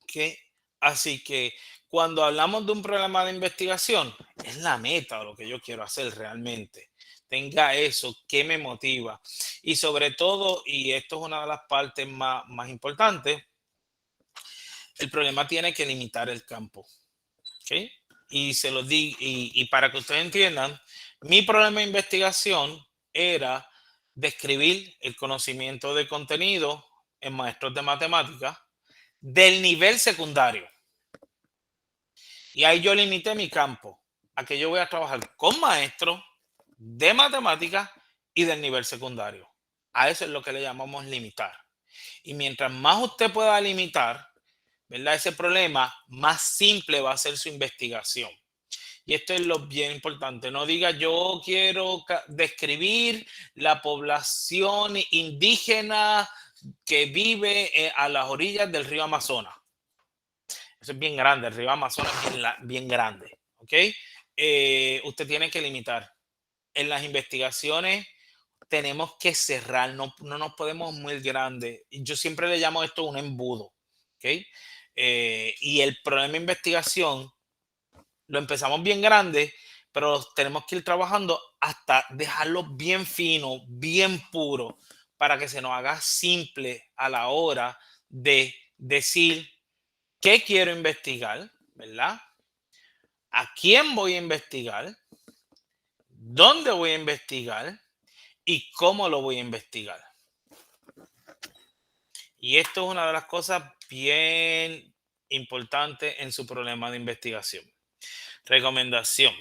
¿Okay? Así que cuando hablamos de un problema de investigación, es la meta o lo que yo quiero hacer realmente. Tenga eso, que me motiva. Y sobre todo, y esto es una de las partes más importantes, el problema tiene que limitar el campo. ¿Okay? Y se los di, y para que ustedes entiendan, mi problema de investigación era describir el conocimiento de contenido en maestros de matemáticas del nivel secundario. Y ahí yo limité mi campo a que yo voy a trabajar con maestros de matemáticas y del nivel secundario. A eso es lo que le llamamos limitar. Y mientras más usted pueda limitar, ¿verdad? Ese problema, más simple va a ser su investigación. Y esto es lo bien importante. No diga yo quiero describir la población indígena que vive a las orillas del río Amazonas. Eso es bien grande. El río Amazonas es bien grande. ¿Ok? Usted tiene que limitar. En las investigaciones tenemos que cerrar. No nos podemos muy grandes. Yo siempre le llamo esto un embudo. ¿Ok? Y el problema de investigación lo empezamos bien grande, pero tenemos que ir trabajando hasta dejarlo bien fino, bien puro, para que se nos haga simple a la hora de decir qué quiero investigar, ¿verdad? ¿A quién voy a investigar? ¿Dónde voy a investigar? ¿Y cómo lo voy a investigar? Y esto es una de las cosas bien importantes en su problema de investigación. Recomendación.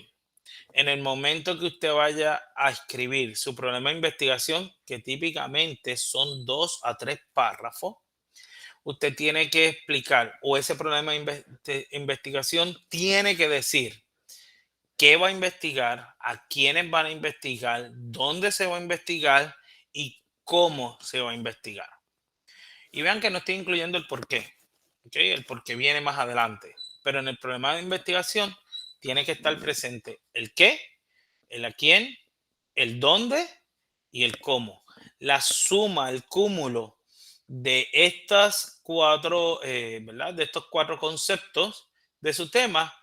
En el momento que usted vaya a escribir su problema de investigación, que típicamente son 2 a 3 párrafos, usted tiene que explicar, o ese problema de investigación tiene que decir qué va a investigar, a quiénes van a investigar, dónde se va a investigar y cómo se va a investigar. Y vean que no estoy incluyendo el por qué. ¿Okay? El por qué viene más adelante. Pero en el problema de investigación tiene que estar presente el qué, el a quién, el dónde y el cómo. La suma, el cúmulo de estas cuatro, ¿verdad? De estos 4 conceptos de su tema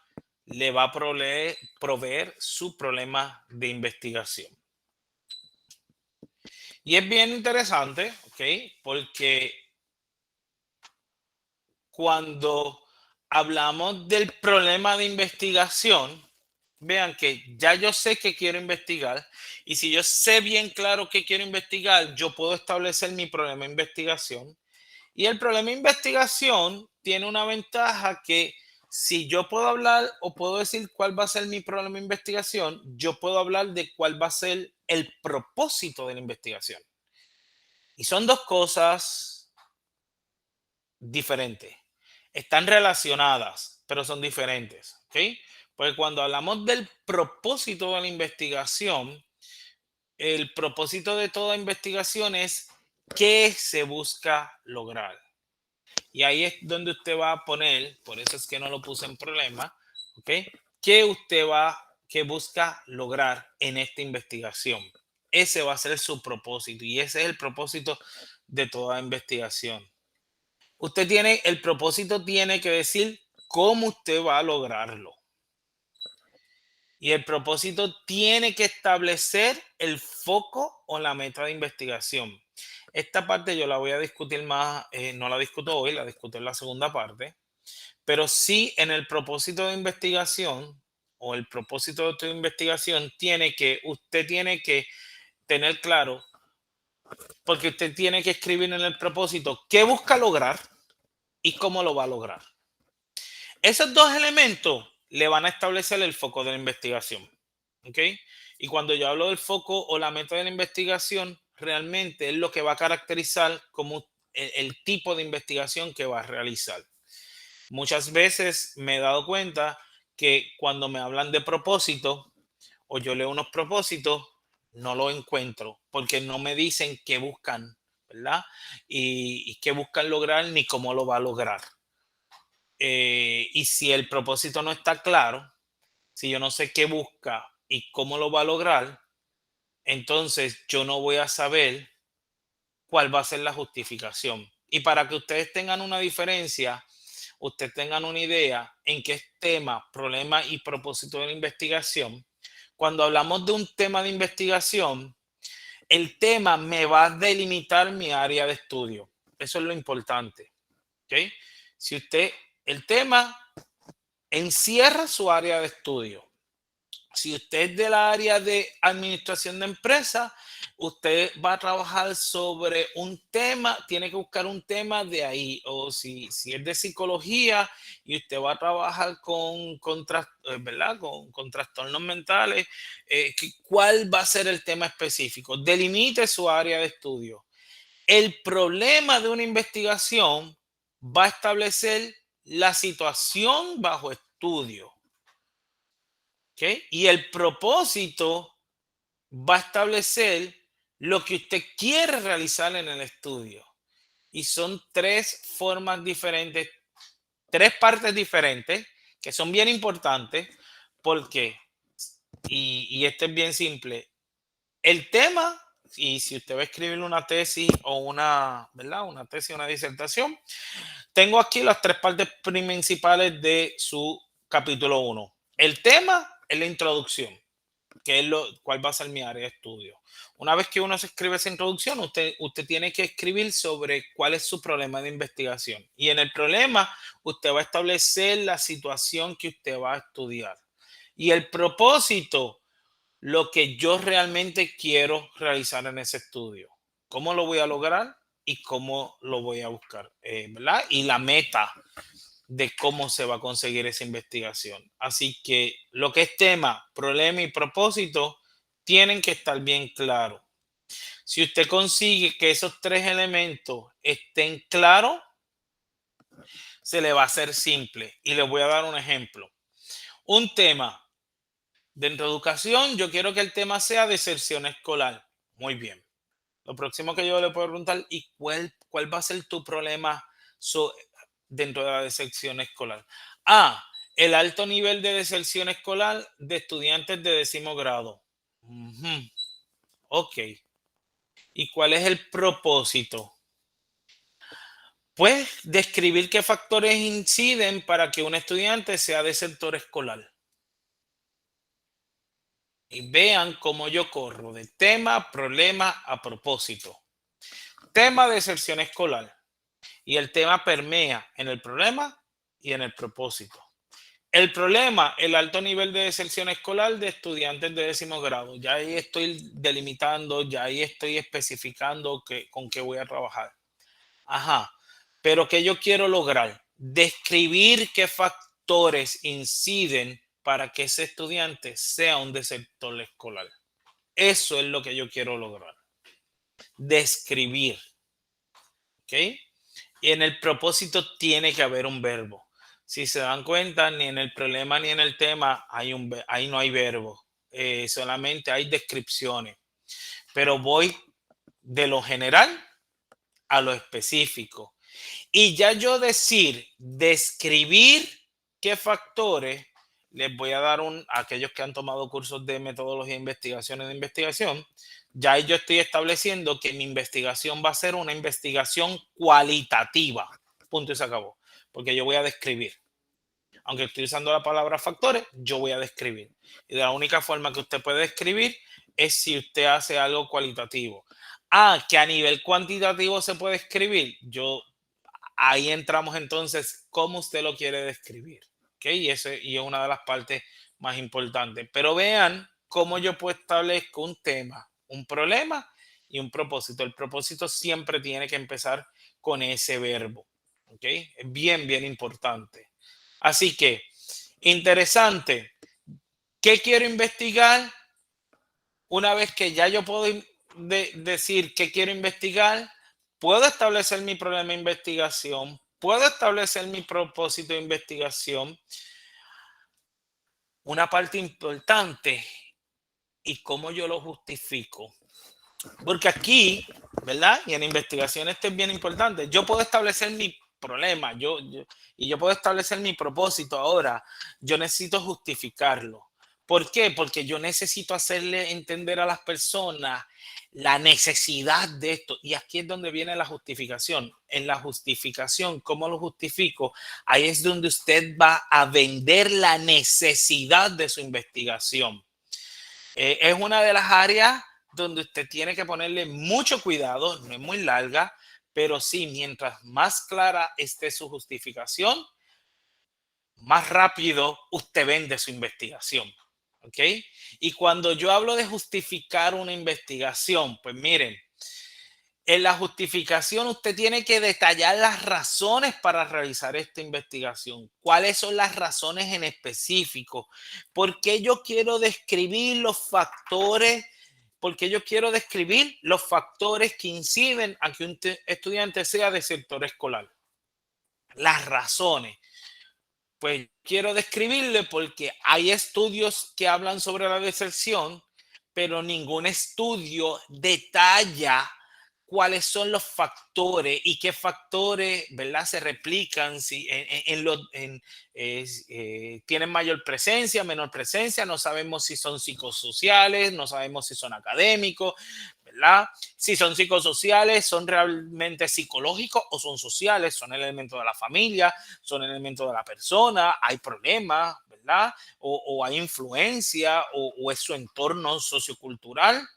le va a proveer su problema de investigación. Y es bien interesante, ¿ok? Porque cuando hablamos del problema de investigación, vean que ya yo sé que quiero investigar y si yo sé bien claro que quiero investigar, yo puedo establecer mi problema de investigación. Y el problema de investigación tiene una ventaja que si yo puedo hablar o puedo decir cuál va a ser mi problema de investigación, yo puedo hablar de cuál va a ser el propósito de la investigación. Y son dos cosas diferentes. Están relacionadas, pero son diferentes. ¿Ok? Porque cuando hablamos del propósito de la investigación, el propósito de toda investigación es qué se busca lograr. Y ahí es donde usted va a poner, por eso es que no lo puse en problema, ¿ok? ¿Qué usted qué busca lograr en esta investigación? Ese va a ser su propósito y ese es el propósito de toda investigación. El propósito tiene que decir cómo usted va a lograrlo. Y el propósito tiene que establecer el foco o la meta de investigación. Esta parte yo la voy a discutir más, no la discuto hoy, la discuto en la segunda parte, pero sí en el propósito de investigación o el propósito de tu investigación usted tiene que tener claro, porque usted tiene que escribir en el propósito qué busca lograr y cómo lo va a lograr. Esos dos elementos le van a establecer el foco de la investigación. ¿Ok? Y cuando yo hablo del foco o la meta de la investigación, realmente es lo que va a caracterizar como el tipo de investigación que va a realizar. Muchas veces me he dado cuenta que cuando me hablan de propósito o yo leo unos propósitos, no lo encuentro porque no me dicen qué buscan, ¿verdad? Y qué buscan lograr ni cómo lo va a lograr. Y si el propósito no está claro, si yo no sé qué busca y cómo lo va a lograr, entonces yo no voy a saber cuál va a ser la justificación. Y para que ustedes tengan una diferencia, ustedes tengan una idea en qué tema, problema y propósito de la investigación, cuando hablamos de un tema de investigación, el tema me va a delimitar mi área de estudio. Eso es lo importante. ¿Ok? Si el tema encierra su área de estudio. Si usted es del área de administración de empresas, usted va a trabajar sobre un tema, tiene que buscar un tema de ahí. O si es de psicología y usted va a trabajar ¿verdad? Con trastornos mentales, ¿cuál va a ser el tema específico? Delimite su área de estudio. El problema de una investigación va a establecer la situación bajo estudio. ¿Okay? Y el propósito va a establecer lo que usted quiere realizar en el estudio. Y son tres formas diferentes, tres partes diferentes que son bien importantes porque, y esto es bien simple, el tema, y si usted va a escribir una tesis o ¿verdad? Una tesis, una disertación, tengo aquí las tres partes principales de su capítulo 1. El tema es la introducción, que es cuál va a ser mi área de estudio. Una vez que uno se escribe esa introducción, usted tiene que escribir sobre cuál es su problema de investigación. Y en el problema, usted va a establecer la situación que usted va a estudiar. Y el propósito, lo que yo realmente quiero realizar en ese estudio. ¿Cómo lo voy a lograr? Y cómo lo voy a buscar, ¿verdad? Y la meta de cómo se va a conseguir esa investigación. Así que lo que es tema, problema y propósito tienen que estar bien claros. Si usted consigue que esos tres elementos estén claros, se le va a hacer simple. Y les voy a dar un ejemplo. Un tema dentro de educación, yo quiero que el tema sea deserción escolar. Muy bien. Lo próximo que yo le puedo preguntar, ¿y cuál va a ser tu problema dentro de la deserción escolar? El alto nivel de deserción escolar de estudiantes de 10º grado. Ok. ¿Y cuál es el propósito? Pues describir qué factores inciden para que un estudiante sea desertor escolar. Y vean cómo yo corro de tema, problema a propósito. Tema deserción escolar. Y el tema permea en el problema y en el propósito. El problema, el alto nivel de deserción escolar de estudiantes de 10º grado. Ya ahí estoy delimitando, ya ahí estoy especificando con qué voy a trabajar. Ajá, pero ¿qué yo quiero lograr? Describir qué factores inciden para que ese estudiante sea un desertor escolar. Eso es lo que yo quiero lograr. Describir. ¿Ok? Y en el propósito tiene que haber un verbo. Si se dan cuenta, ni en el problema ni en el tema ahí no hay verbo. Solamente hay descripciones. Pero voy de lo general a lo específico. Y ya yo describir qué factores, les voy a dar a aquellos que han tomado cursos de metodología de investigación, ya yo estoy estableciendo que mi investigación va a ser una investigación cualitativa. Punto y se acabó. Porque yo voy a describir. Aunque estoy usando la palabra factores, yo voy a describir. Y de la única forma que usted puede describir es si usted hace algo cualitativo. Que a nivel cuantitativo se puede escribir. Ahí entramos entonces cómo usted lo quiere describir. ¿Okay? Y es una de las partes más importantes. Pero vean cómo yo establezco un tema, un problema y un propósito. El propósito siempre tiene que empezar con ese verbo. ¿Okay? Es bien, bien importante. Así que, interesante. ¿Qué quiero investigar? Una vez que ya yo puedo decir qué quiero investigar, puedo establecer mi problema de investigación, puedo establecer mi propósito de investigación. Una parte importante y cómo yo lo justifico. Porque aquí, ¿verdad? Y en investigación esto es bien importante. Yo puedo establecer mi problema y yo puedo establecer mi propósito ahora. Yo necesito justificarlo. ¿Por qué? Porque yo necesito hacerle entender a las personas la necesidad de esto. Y aquí es donde viene la justificación. En la justificación, ¿cómo lo justifico? Ahí es donde usted va a vender la necesidad de su investigación. Es una de las áreas donde usted tiene que ponerle mucho cuidado, no es muy larga, pero sí, mientras más clara esté su justificación, más rápido usted vende su investigación. ¿Ok? Y cuando yo hablo de justificar una investigación, pues miren, en la justificación usted tiene que detallar las razones para realizar esta investigación. ¿Cuáles son las razones en específico? ¿Por qué yo quiero describir los factores? ¿Por qué yo quiero describir los factores que inciden a que un estudiante sea de sector escolar? Las razones. Pues quiero describirle porque hay estudios que hablan sobre la deserción, pero ningún estudio detalla cuáles son los factores y qué factores, ¿verdad? Se replican, si tienen mayor presencia, menor presencia, no sabemos si son psicosociales, no sabemos si son académicos, ¿verdad? Si son psicosociales, son realmente psicológicos o son sociales, son elementos de la familia, son elementos de la persona, hay problemas, ¿verdad? O hay influencia o es su entorno sociocultural.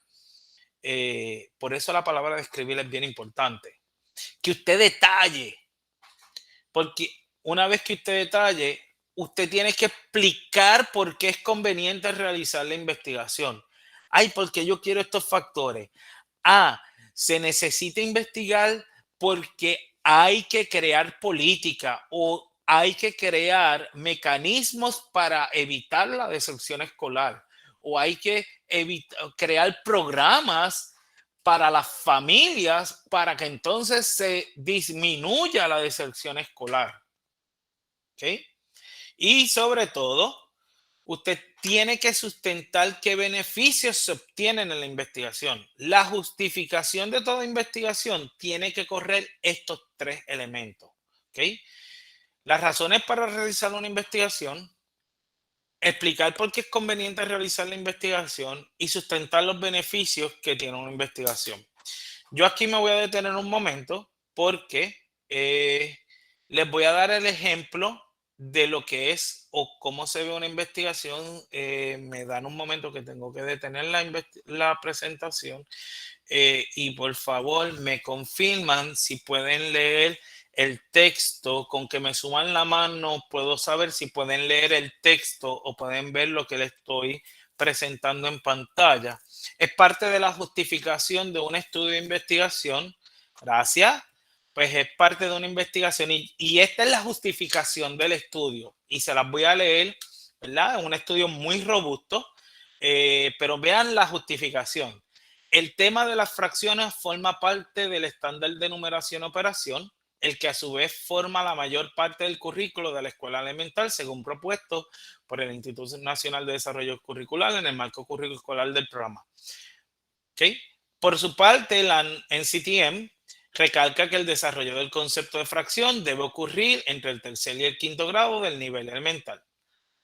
Por eso la palabra describir es bien importante. Que usted detalle, porque una vez que usted detalle, usted tiene que explicar por qué es conveniente realizar la investigación. Porque yo quiero estos factores. Se necesita investigar porque hay que crear política o hay que crear mecanismos para evitar la deserción escolar o hay que crear programas para las familias para que entonces se disminuya la deserción escolar. ¿Okay? Y sobre todo, usted tiene que sustentar qué beneficios se obtienen en la investigación. La justificación de toda investigación tiene que correr estos 3 elementos. ¿Okay? Las razones para realizar una investigación, explicar por qué es conveniente realizar la investigación y sustentar los beneficios que tiene una investigación. Yo aquí me voy a detener un momento porque les voy a dar el ejemplo de lo que es o cómo se ve una investigación. Me dan un momento que tengo que detener la presentación y por favor me confirman si pueden leer el texto. Con que me suban la mano puedo saber si pueden leer el texto o pueden ver lo que les estoy presentando en pantalla. Es parte de la justificación de un estudio de investigación. Gracias. Pues es parte de una investigación y esta es la justificación del estudio y se las voy a leer, ¿verdad? Es un estudio muy robusto, pero vean la justificación. El tema de las fracciones forma parte del estándar de numeración operación, el que a su vez forma la mayor parte del currículo de la escuela elemental, según propuesto por el Instituto Nacional de Desarrollo Curricular en el marco curricular del programa. ¿Okay? Por su parte, la NCTM recalca que el desarrollo del concepto de fracción debe ocurrir entre el tercer y el quinto grado del nivel elemental.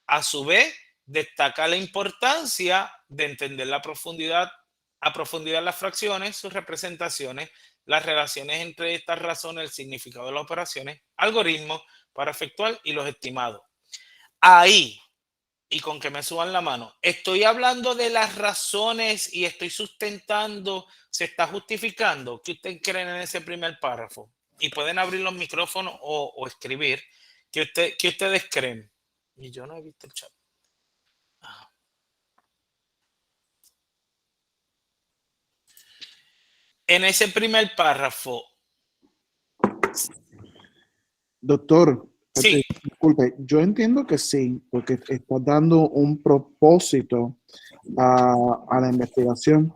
A su vez, destaca la importancia de entender a profundidad las fracciones, sus representaciones, las relaciones entre estas razones, el significado de las operaciones, algoritmos para efectuar y los estimados. Ahí, y con que me suban la mano, estoy hablando de las razones y estoy sustentando, se está justificando. ¿Qué ustedes creen en ese primer párrafo? Y pueden abrir los micrófonos o escribir. ¿Qué ustedes creen? Y yo no he visto el chat. En ese primer párrafo. Doctor, Sí. disculpe, yo entiendo que sí, porque está dando un propósito a la investigación,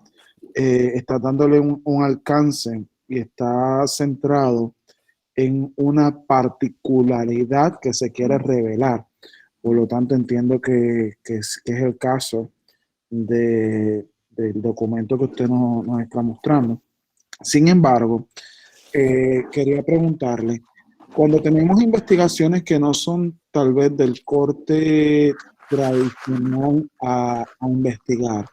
está dándole un alcance y está centrado en una particularidad que se quiere revelar. Por lo tanto, entiendo que es el caso del documento que usted nos está mostrando. Sin embargo, quería preguntarle, cuando tenemos investigaciones que no son tal vez del corte tradicional a investigar,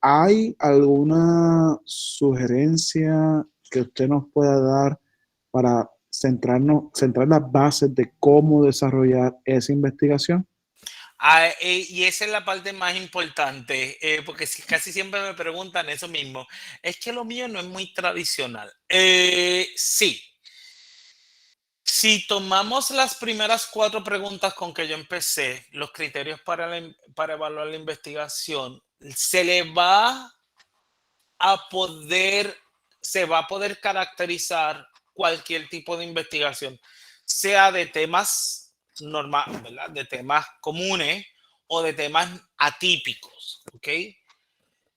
¿hay alguna sugerencia que usted nos pueda dar para centrar las bases de cómo desarrollar esa investigación? Y esa es la parte más importante, porque casi siempre me preguntan eso mismo. Es que lo mío no es muy tradicional. Sí. Si tomamos las primeras 4 preguntas con que yo empecé, los criterios para evaluar la investigación, se va a poder caracterizar cualquier tipo de investigación, sea de temas normales, ¿verdad? De temas comunes o de temas atípicos, ¿ok?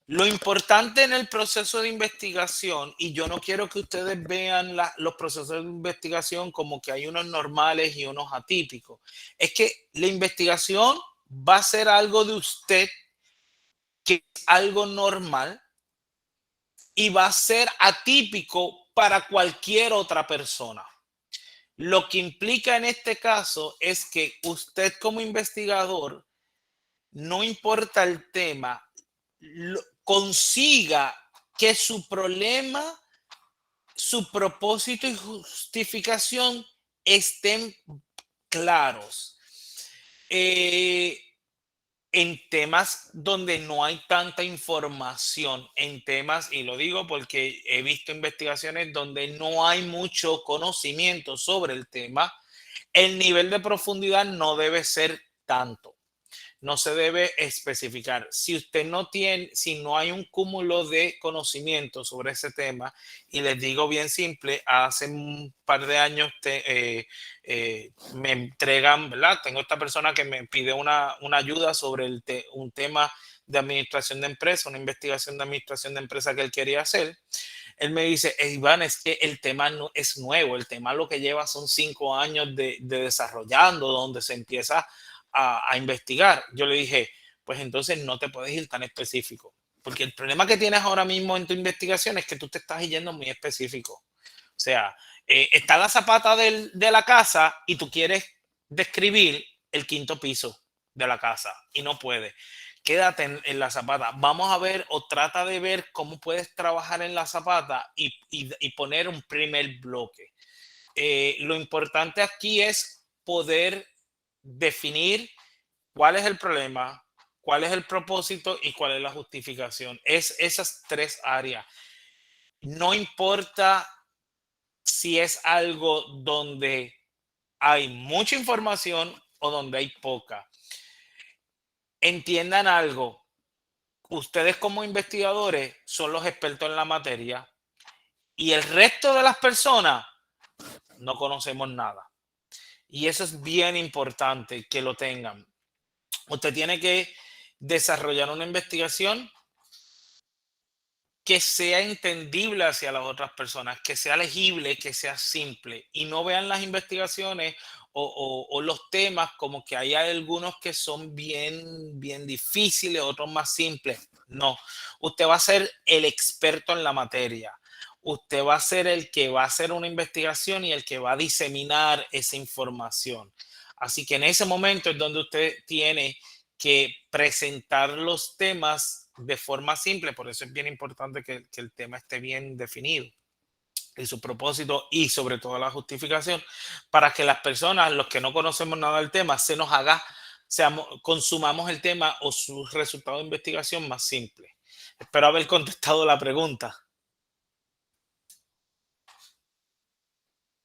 Lo importante en el proceso de investigación, y yo no quiero que ustedes vean los procesos de investigación como que hay unos normales y unos atípicos, es que la investigación va a ser algo de usted que es algo normal y va a ser atípico para cualquier otra persona. Lo que implica en este caso es que usted como investigador, no importa el tema, consiga que su problema, su propósito y justificación estén claros. En temas donde no hay tanta información, en temas, y lo digo porque he visto investigaciones donde no hay mucho conocimiento sobre el tema, el nivel de profundidad no debe ser tanto. No se debe especificar. Si usted no tiene, si no hay un cúmulo de conocimiento sobre ese tema, y les digo bien simple, hace un par de años me entregan, ¿verdad? Tengo esta persona que me pide una ayuda sobre un tema de administración de empresa, una investigación de administración de empresa que él quería hacer. Él me dice, Iván, es que el tema no es nuevo, el tema lo que lleva son 5 años de desarrollando, donde se empieza a investigar. Yo le dije, pues entonces no te puedes ir tan específico, porque el problema que tienes ahora mismo en tu investigación es que tú te estás yendo muy específico. O sea, está la zapata de la casa y tú quieres describir el 5.º piso de la casa y no puedes. Quédate en la zapata. Vamos a ver o trata de ver cómo puedes trabajar en la zapata y poner un primer bloque. Lo importante aquí es poder definir cuál es el problema, cuál es el propósito y cuál es la justificación. Es esas 3 áreas. No importa si es algo donde hay mucha información o donde hay poca. Entiendan algo, ustedes como investigadores son los expertos en la materia y el resto de las personas no conocemos nada. Y eso es bien importante que lo tengan. Usted tiene que desarrollar una investigación que sea entendible hacia las otras personas, que sea legible, que sea simple y no vean las investigaciones o los temas como que hay algunos que son bien difíciles, otros más simples. No, usted va a ser el experto en la materia. Usted va a ser el que va a hacer una investigación y el que va a diseminar esa información. Así que en ese momento es donde usted tiene que presentar los temas de forma simple. Por eso es bien importante que el tema esté bien definido y su propósito y sobre todo la justificación para que las personas, los que no conocemos nada del tema, se nos haga, consumamos el tema o su resultado de investigación más simple. Espero haber contestado la pregunta.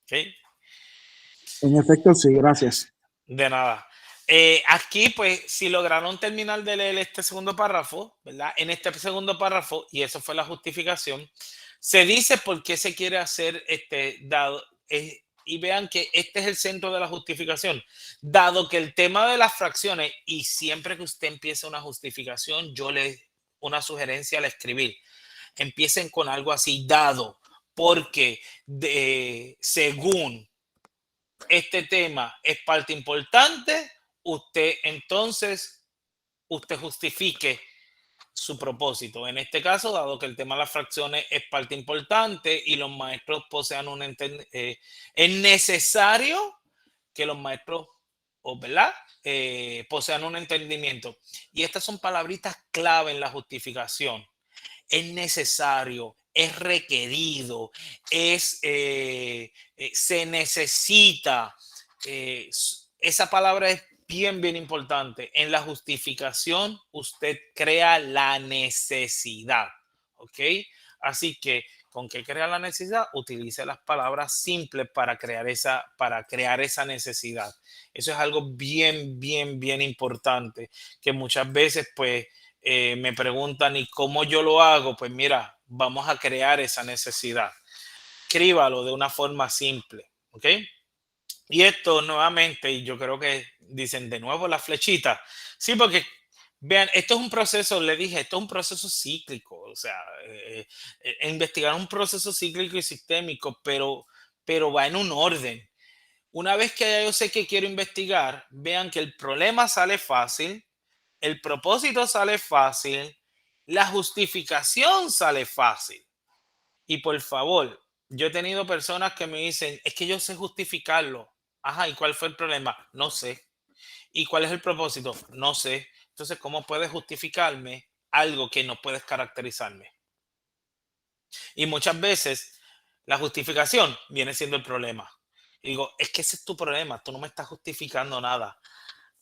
¿Okay? En efecto, sí, gracias. De nada. Aquí, pues, si lograron terminar de leer este segundo párrafo, ¿verdad? En este segundo párrafo, y eso fue la justificación, se dice por qué se quiere hacer dado, y vean que este es el centro de la justificación. Dado que el tema de las fracciones, y siempre que usted empiece una justificación, una sugerencia al escribir, empiecen con algo así, dado, porque según este tema es parte importante, usted justifique su propósito. En este caso, dado que el tema de las fracciones es parte importante y los maestros posean es necesario que los maestros, ¿verdad? Posean un entendimiento. Y estas son palabritas clave en la justificación. Es necesario, es requerido, se necesita. Esa palabra es bien importante. En la justificación, usted crea la necesidad. ¿Ok? Así que, ¿con qué crea la necesidad? Utilice las palabras simples para crear esa necesidad. Eso es algo bien importante que muchas veces, pues, me preguntan, ¿y cómo yo lo hago? Pues mira, vamos a crear esa necesidad. Escríbalo de una forma simple, ¿ok? Y esto nuevamente, y yo creo que dicen de nuevo la flechita. Sí, porque vean, esto es un proceso, le dije, esto es un proceso cíclico, o sea, investigar un proceso cíclico y sistémico, pero va en un orden. Una vez que ya yo sé que quiero investigar, vean que el problema sale fácil, el propósito sale fácil, la justificación sale fácil. Y por favor, yo he tenido personas que me dicen, es que yo sé justificarlo. Ajá, ¿y cuál fue el problema? No sé. ¿Y cuál es el propósito? No sé. Entonces, ¿cómo puedes justificarme algo que no puedes caracterizarme? Y muchas veces la justificación viene siendo el problema. Y digo, es que ese es tu problema, tú no me estás justificando nada.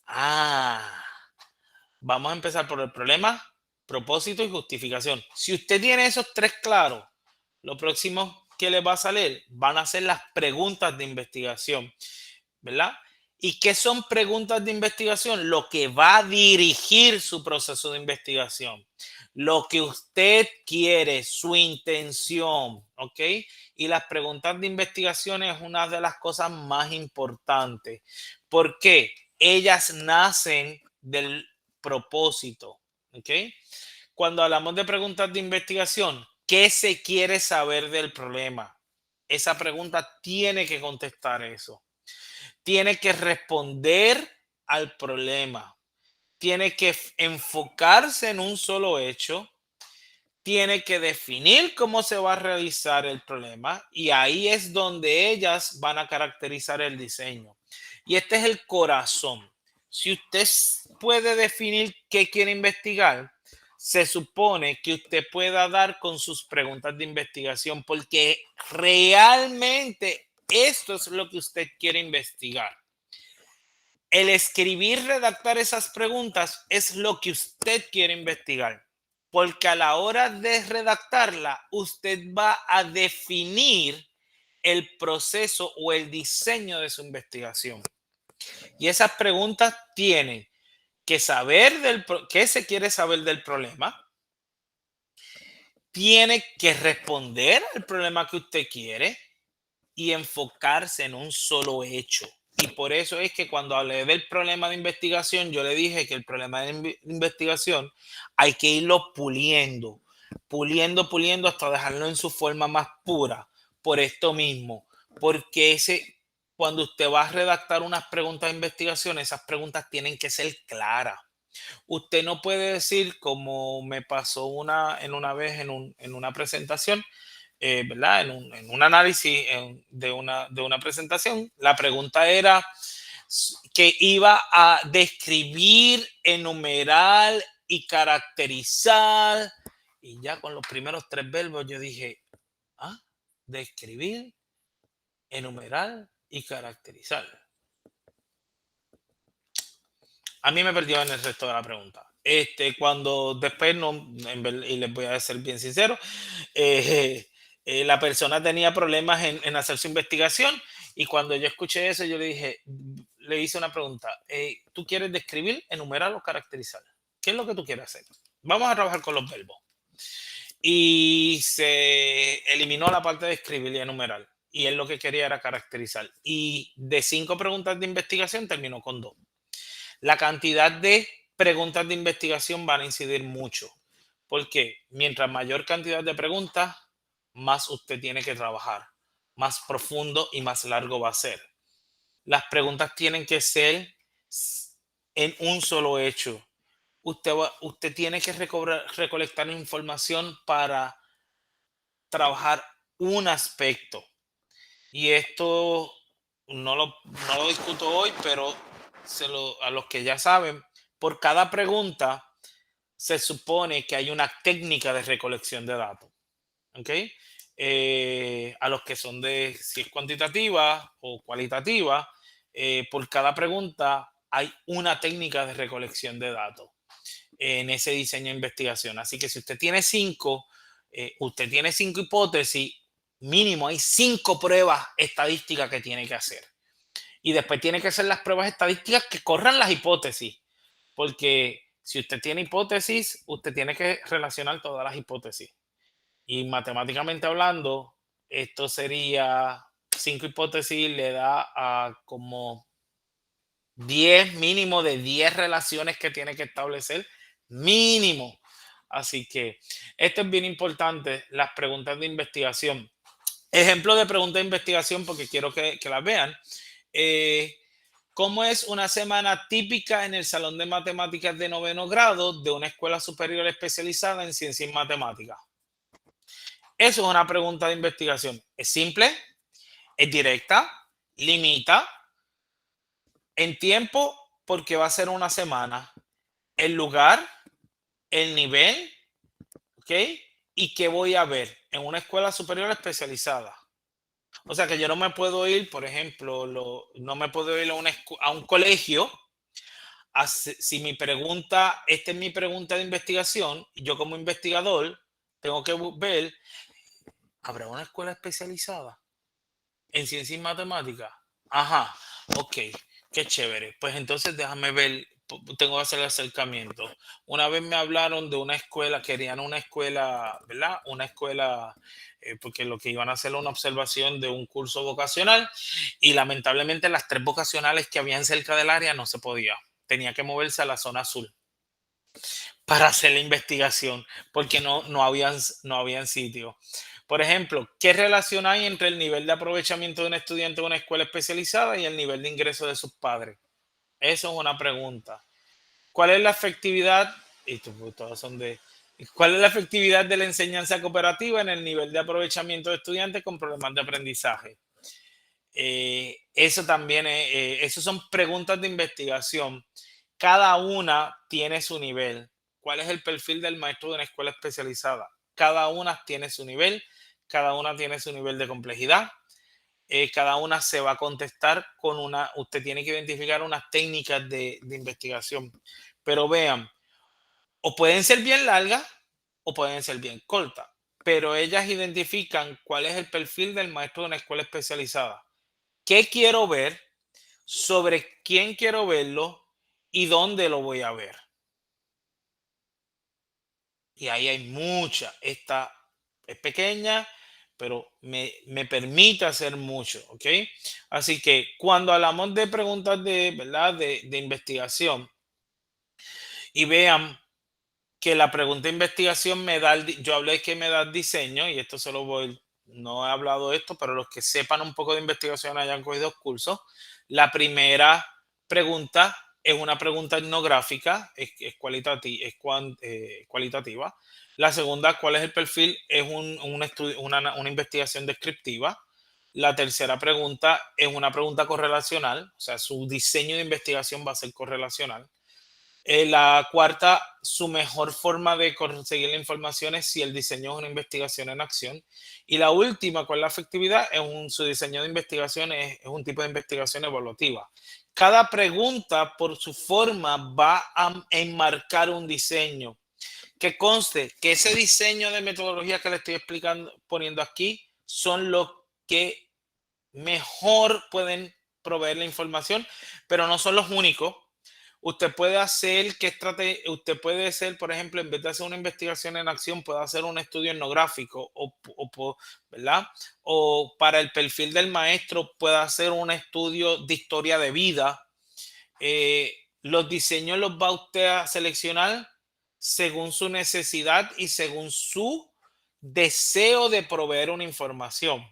Ah, vamos a empezar por el problema, propósito y justificación. Si usted tiene esos tres claros, lo próximo que le va a salir van a ser las preguntas de investigación, ¿verdad? ¿Y qué son preguntas de investigación? Lo que va a dirigir su proceso de investigación, lo que usted quiere, su intención, ¿ok? Y las preguntas de investigación es una de las cosas más importantes. ¿Por qué? Ellas nacen del propósito, ¿ok? Cuando hablamos de preguntas de investigación, ¿qué se quiere saber del problema? Esa pregunta tiene que contestar eso. Tiene que responder al problema. Tiene que enfocarse en un solo hecho. Tiene que definir cómo se va a realizar el problema y ahí es donde ellas van a caracterizar el diseño. Y este es el corazón. Si usted puede definir qué quiere investigar, se supone que usted pueda dar con sus preguntas de investigación porque realmente esto es lo que usted quiere investigar. El escribir, redactar esas preguntas es lo que usted quiere investigar, porque a la hora de redactarla, usted va a definir el proceso o el diseño de su investigación. Y esas preguntas tienen que saber qué se quiere saber del problema, tiene que responder al problema que usted quiere y enfocarse en un solo hecho. Y por eso es que cuando hablé del problema de investigación, yo le dije que el problema de investigación hay que irlo puliendo, puliendo hasta dejarlo en su forma más pura. Por esto mismo, porque cuando usted va a redactar unas preguntas de investigación, esas preguntas tienen que ser claras. Usted no puede decir, como me pasó una vez en una presentación, ¿verdad? En un análisis de una presentación, la pregunta era que iba a describir, enumerar y caracterizar. Y ya con los primeros 3 verbos yo dije, describir, enumerar y caracterizar. A mí me perdió en el resto de la pregunta. Cuando después, y les voy a ser bien sincero, la persona tenía problemas en hacer su investigación y cuando yo escuché eso, yo le hice una pregunta. ¿Tú quieres describir, enumerar o caracterizar? ¿Qué es lo que tú quieres hacer? Vamos a trabajar con los verbos. Y se eliminó la parte de escribir y enumerar. Y él lo que quería era caracterizar. Y de 5 preguntas de investigación terminó con 2. La cantidad de preguntas de investigación van a incidir mucho, porque mientras mayor cantidad de preguntas, más usted tiene que trabajar, más profundo y más largo va a ser. Las preguntas tienen que ser en un solo hecho. Usted tiene que recolectar información para trabajar un aspecto. Y esto no lo discuto hoy, pero a los que ya saben, por cada pregunta se supone que hay una técnica de recolección de datos. ¿Ok? A los que son si es cuantitativa o cualitativa, por cada pregunta hay una técnica de recolección de datos en ese diseño de investigación. Así que si usted tiene 5, usted tiene 5 hipótesis, mínimo hay 5 pruebas estadísticas que tiene que hacer. Y después tiene que hacer las pruebas estadísticas que corran las hipótesis. Porque si usted tiene hipótesis, usted tiene que relacionar todas las hipótesis. Y matemáticamente hablando, esto sería 5 hipótesis, le da a como 10, mínimo de 10 relaciones que tiene que establecer, mínimo. Así que esto es bien importante, las preguntas de investigación. Ejemplo de pregunta de investigación, porque quiero que las vean. ¿Cómo es una semana típica en el salón de matemáticas de 9º grado de una escuela superior especializada en ciencias y matemáticas? Eso es una pregunta de investigación. Es simple, es directa, limita en tiempo porque va a ser una semana, el lugar, el nivel, ¿ok? Y qué voy a ver en una escuela superior especializada. O sea que yo no me puedo ir, por ejemplo, no me puedo ir a un colegio. Si mi pregunta, esta es mi pregunta de investigación, yo como investigador tengo que ver, ¿habrá una escuela especializada en ciencias y matemáticas? Ajá, ok, qué chévere. Pues entonces déjame ver, tengo que hacer el acercamiento. Una vez me hablaron de una escuela, querían una escuela, ¿verdad? Una escuela, porque lo que iban a hacer era una observación de un curso vocacional y lamentablemente las 3 vocacionales que habían cerca del área no se podía. Tenía que moverse a la zona azul para hacer la investigación porque no habían sitio. Por ejemplo, ¿qué relación hay entre el nivel de aprovechamiento de un estudiante de una escuela especializada y el nivel de ingreso de sus padres? Eso es una pregunta. ¿Cuál es la efectividad? ¿Cuál es la efectividad de la enseñanza cooperativa en el nivel de aprovechamiento de estudiantes con problemas de aprendizaje? Eso también eso son preguntas de investigación. Cada una tiene su nivel. ¿Cuál es el perfil del maestro de una escuela especializada? Cada una tiene su nivel, cada una tiene su nivel de complejidad. Cada una se va a contestar con usted tiene que identificar unas técnicas de investigación. Pero vean, o pueden ser bien largas o pueden ser bien cortas. pero ellas identifican cuál es el perfil del maestro de una escuela especializada. ¿Qué quiero ver? Sobre quién quiero verlo y dónde lo voy a ver. Y ahí hay mucha. Esta es pequeña, pero me permite hacer mucho, ¿ok? Así que cuando hablamos de preguntas de, ¿verdad? De investigación y vean que la pregunta de investigación me da, yo hablé que me da el diseño y esto se lo voy, no he hablado de esto, pero los que sepan un poco de investigación hayan cogido cursos. La primera pregunta es una pregunta etnográfica, es cualitativa. La segunda, ¿cuál es el perfil? Es un estudio, una investigación descriptiva. La tercera pregunta es una pregunta correlacional, o sea, su diseño de investigación va a ser correlacional. La cuarta, su mejor forma de conseguir la información es si el diseño es una investigación en acción. Y la última, con la efectividad, su diseño de investigación es un tipo de investigación evolutiva. Cada pregunta, por su forma, va a enmarcar un diseño. Que conste que ese diseño de metodología que le estoy explicando, poniendo aquí, son los que mejor pueden proveer la información, pero no son los únicos. Usted puede hacer usted puede hacer, por ejemplo, en vez de hacer una investigación en acción, puede hacer un estudio etnográfico ¿verdad? O para el perfil del maestro puede hacer un estudio de historia de vida. Los diseños los va usted a seleccionar según su necesidad y según su deseo de proveer una información.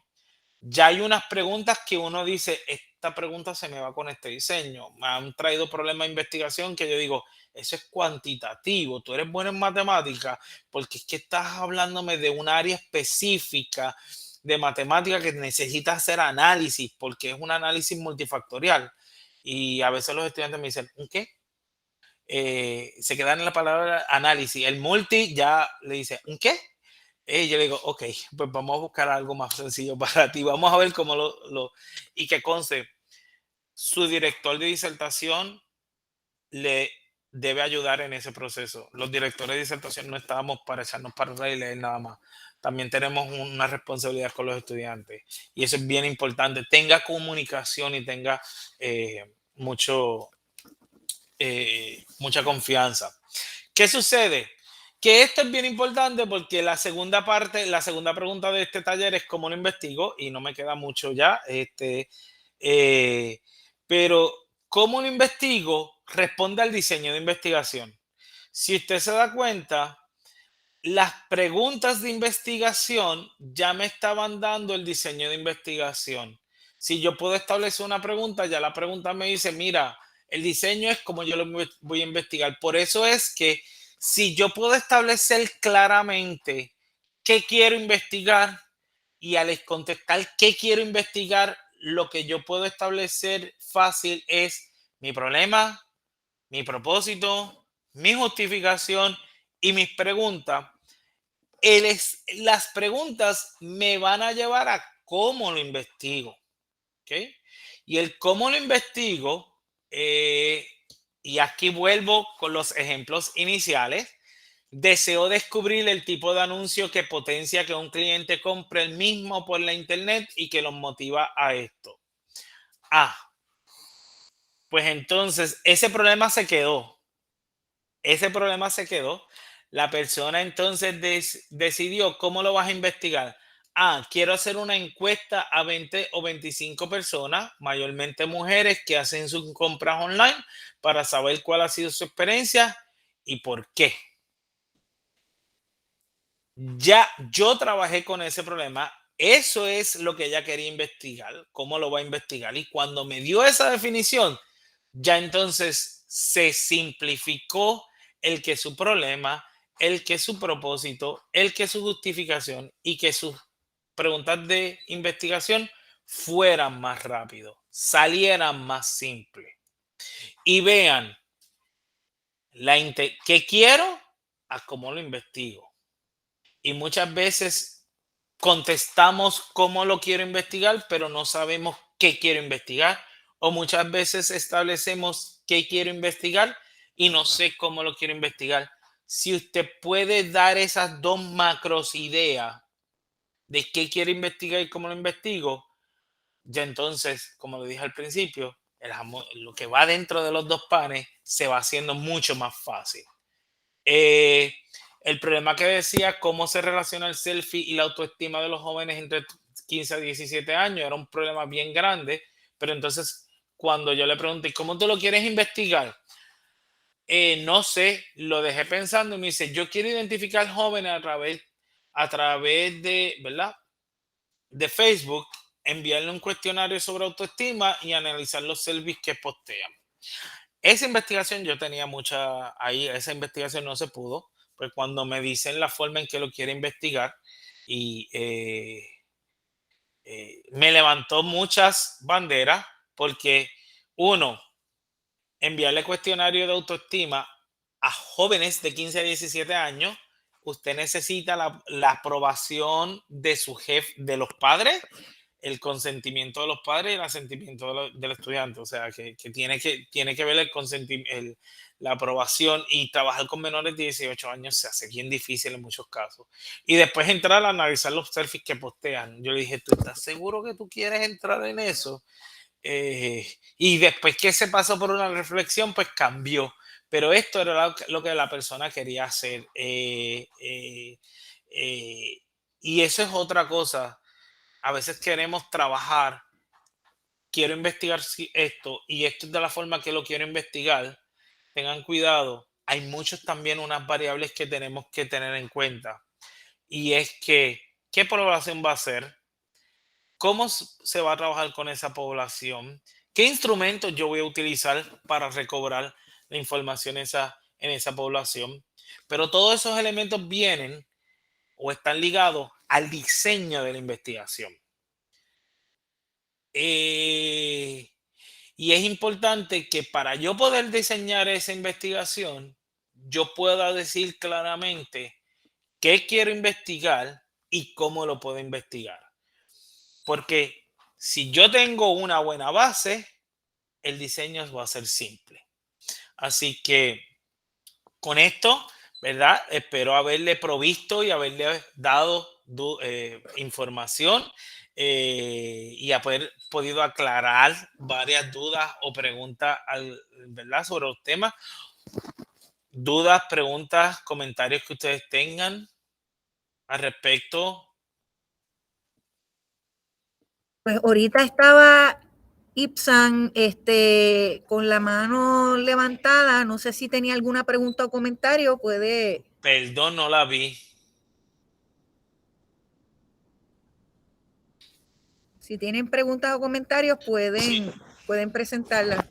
Ya hay unas preguntas que uno dice, esta pregunta se me va con este diseño. Me han traído problemas de investigación que yo digo, eso es cuantitativo. Tú eres bueno en matemática porque es que estás hablándome de un área específica de matemática que necesita hacer análisis porque es un análisis multifactorial. Y a veces los estudiantes me dicen, ¿un qué? Se quedan en la palabra análisis. El multi ya le dice, ¿un qué? Y yo le digo, ok, pues vamos a buscar algo más sencillo para ti. Vamos a ver cómo y que conste, su director de disertación le debe ayudar en ese proceso. Los directores de disertación no estábamos para echarnos para atrás y leer nada más. También tenemos una responsabilidad con los estudiantes. Y eso es bien importante. Tenga comunicación y tenga mucha confianza. ¿Qué sucede? Que esto es bien importante porque la segunda pregunta de este taller es cómo lo investigo y no me queda mucho ya. Pero cómo lo investigo responde al diseño de investigación. Si usted se da cuenta, las preguntas de investigación ya me estaban dando el diseño de investigación. Si yo puedo establecer una pregunta, ya la pregunta me dice, mira, el diseño es como yo lo voy a investigar. Por eso es que si yo puedo establecer claramente qué quiero investigar y al contestar qué quiero investigar, lo que yo puedo establecer fácil es mi problema, mi propósito, mi justificación y mis preguntas. Las preguntas me van a llevar a cómo lo investigo. ¿Okay? Y el cómo lo investigo, y aquí vuelvo con los ejemplos iniciales. Deseo descubrir el tipo de anuncio que potencia que un cliente compre el mismo por la internet y que los motiva a esto. Pues entonces ese problema se quedó. La persona entonces decidió cómo lo vas a investigar. Quiero hacer una encuesta a 20 o 25 personas, mayormente mujeres que hacen sus compras online para saber cuál ha sido su experiencia y por qué. Ya yo trabajé con ese problema. Eso es lo que ella quería investigar, cómo lo va a investigar. Y cuando me dio esa definición, ya entonces se simplificó el que su problema, el que su propósito, el que su justificación y que sus preguntas de investigación fueran más rápido, salieran más simples. Y vean, ¿qué quiero? A cómo lo investigo. Y muchas veces contestamos cómo lo quiero investigar, pero no sabemos qué quiero investigar. O muchas veces establecemos qué quiero investigar y no sé cómo lo quiero investigar. Si usted puede dar esas dos macros ideas de qué quiero investigar y cómo lo investigo, ya entonces, como le dije al principio, lo que va dentro de los dos panes se va haciendo mucho más fácil. El problema que decía, cómo se relaciona el selfie y la autoestima de los jóvenes entre 15 a 17 años, era un problema bien grande, pero entonces cuando yo le pregunté, ¿cómo tú lo quieres investigar? No sé, lo dejé pensando y me dice, yo quiero identificar jóvenes a través de, ¿verdad? De Facebook, enviarle un cuestionario sobre autoestima y analizar los selfies que postean. Esa investigación yo tenía mucha ahí, esa investigación no se pudo, pues cuando me dicen la forma en que lo quiere investigar y me levantó muchas banderas porque uno, enviarle cuestionario de autoestima a jóvenes de 15 a 17 años, usted necesita la aprobación de su jefe, de los padres, el consentimiento de los padres y el asentimiento del estudiante. O sea, que tiene que ver la aprobación, y trabajar con menores de 18 años se hace bien difícil en muchos casos. Y después entrar a analizar los selfies que postean. Yo le dije, ¿tú estás seguro que tú quieres entrar en eso? Y después que se pasó por una reflexión, pues cambió. Pero esto era lo que la persona quería hacer. Y eso es otra cosa. A veces queremos trabajar, quiero investigar esto, y esto es de la forma que lo quiero investigar. Tengan cuidado. Hay muchos también unas variables que tenemos que tener en cuenta. Y es que, ¿qué población va a ser? ¿Cómo se va a trabajar con esa población? ¿Qué instrumentos yo voy a utilizar para recobrar la información en esa población? Pero todos esos elementos vienen o están ligados al diseño de la investigación. Y es importante que para yo poder diseñar esa investigación, yo pueda decir claramente qué quiero investigar y cómo lo puedo investigar. Porque si yo tengo una buena base, el diseño va a ser simple. Así que con esto, ¿verdad? Espero haberle provisto y haberle dado información y haber podido aclarar varias dudas o preguntas, ¿verdad? Sobre los temas. Dudas, preguntas, comentarios que ustedes tengan al respecto. Pues ahorita estaba Ipsan con la mano levantada. No sé si tenía alguna pregunta o comentario. Puede. Perdón, no la vi. Si tienen preguntas o comentarios, Sí. pueden presentarlas.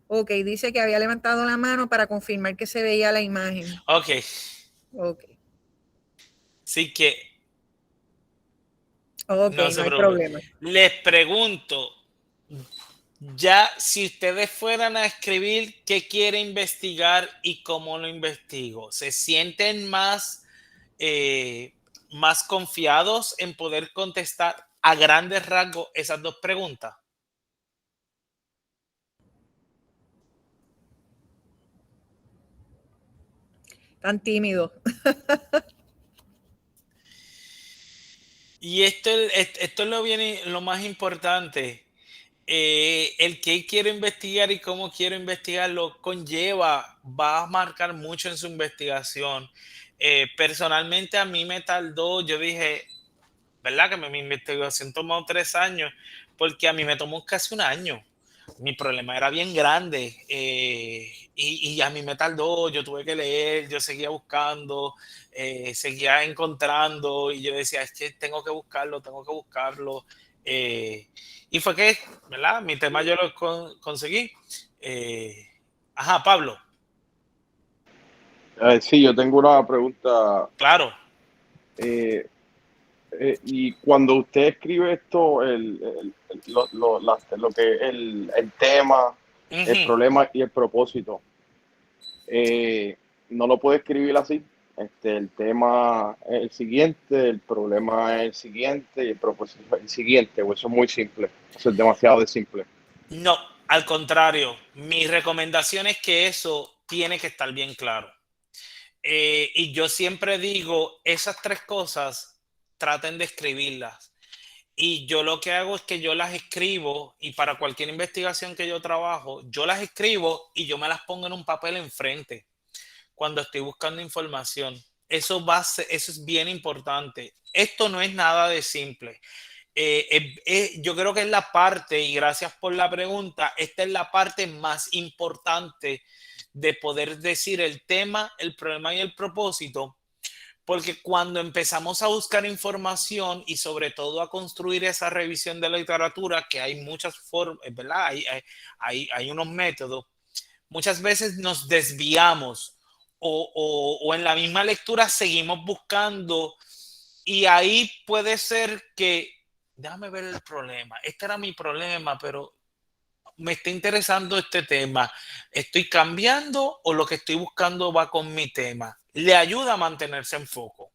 Ok, dice que había levantado la mano para confirmar que se veía la imagen. Ok. Ok. Sí que Ok, no se no hay preocupe. problema. Les pregunto, ya si ustedes fueran a escribir qué quiere investigar y cómo lo investigo, ¿se sienten más confiados en poder contestar a grandes rasgos esas dos preguntas? Tan tímido. Y esto es lo más importante. El que quiero investigar y cómo quiero investigarlo va a marcar mucho en su investigación. Personalmente a mí me tardó, yo dije, ¿verdad? Que mi investigación tomó 3 años, porque a mí me tomó casi un año. Mi problema era bien grande y a mí me tardó, yo tuve que leer, yo seguía buscando, seguía encontrando y yo decía, es que tengo que buscarlo, tengo que buscarlo. Y fue que, ¿verdad? Mi tema yo lo conseguí. Ajá, Pablo. Sí, yo tengo una pregunta. Claro. eh, y cuando usted escribe esto, lo que es el tema, el Ujú. problema y el propósito, no lo puede escribir así. El tema es el siguiente, el problema es el siguiente y el propósito es el siguiente. O eso es muy simple. Eso es demasiado de simple. No, al contrario, mi recomendación es que eso tiene que estar bien claro. Y yo siempre digo, esas tres cosas, traten de escribirlas. Y yo lo que hago es que yo las escribo y para cualquier investigación que yo trabajo, yo las escribo y yo me las pongo en un papel enfrente cuando estoy buscando información. Eso es bien importante. Esto no es nada de simple. Yo creo que es la parte, y gracias por la pregunta, esta es la parte más importante de poder decir el tema, el problema y el propósito, porque cuando empezamos a buscar información y sobre todo a construir esa revisión de la literatura, que hay muchas formas, ¿verdad? Hay unos métodos, muchas veces nos desviamos o en la misma lectura seguimos buscando y ahí puede ser que, déjame ver el problema, este era mi problema, pero me está interesando este tema, ¿estoy cambiando o lo que estoy buscando va con mi tema? Le ayuda a mantenerse en foco.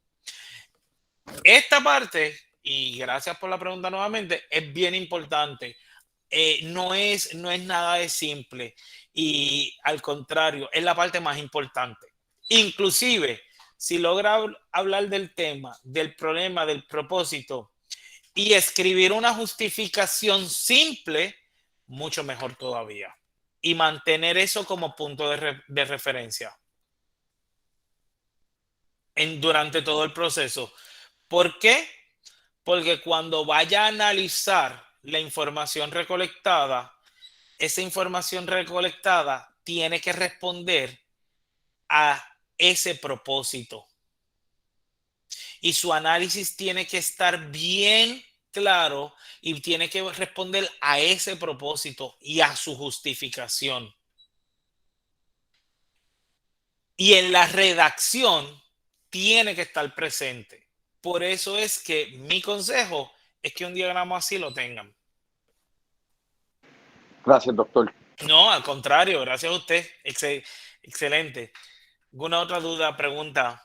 Esta parte, y gracias por la pregunta nuevamente, es bien importante. No es nada de simple y al contrario, es la parte más importante. Inclusive, si logra hablar del tema, del problema, del propósito y escribir una justificación simple, mucho mejor todavía. Y mantener eso como punto de referencia durante todo el proceso. ¿Por qué? Porque cuando vaya a analizar la información recolectada, esa información recolectada tiene que responder a ese propósito. Y su análisis tiene que estar bien claro y tiene que responder a ese propósito y a su justificación. Y en la redacción tiene que estar presente. Por eso es que mi consejo es que un diagrama así lo tengan. Gracias, doctor. No, al contrario, gracias a usted. Excelente. ¿Alguna otra duda, pregunta?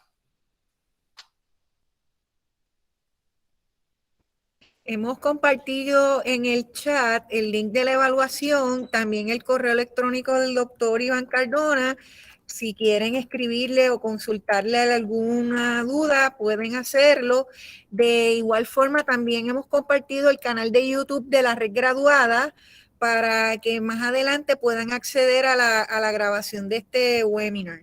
Hemos compartido en el chat el link de la evaluación, también el correo electrónico del doctor Iván Cardona. Si quieren escribirle o consultarle alguna duda, pueden hacerlo. De igual forma, también hemos compartido el canal de YouTube de la Red Graduada para que más adelante puedan acceder a la grabación de este webinar.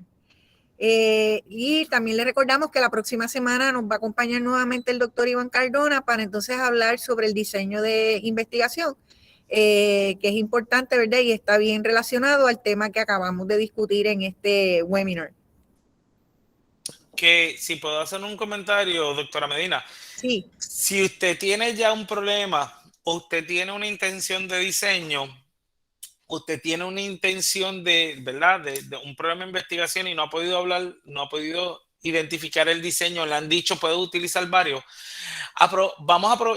Y también le recordamos que la próxima semana nos va a acompañar nuevamente el doctor Iván Cardona para entonces hablar sobre el diseño de investigación, que es importante, ¿verdad? Y está bien relacionado al tema que acabamos de discutir en este webinar. Que si puedo hacer un comentario, doctora Medina. Sí. Si usted tiene ya un problema o usted tiene una intención de diseño, usted tiene una intención de, ¿verdad? De un problema de investigación y no ha podido hablar, no ha podido identificar el diseño, le han dicho puede utilizar varios.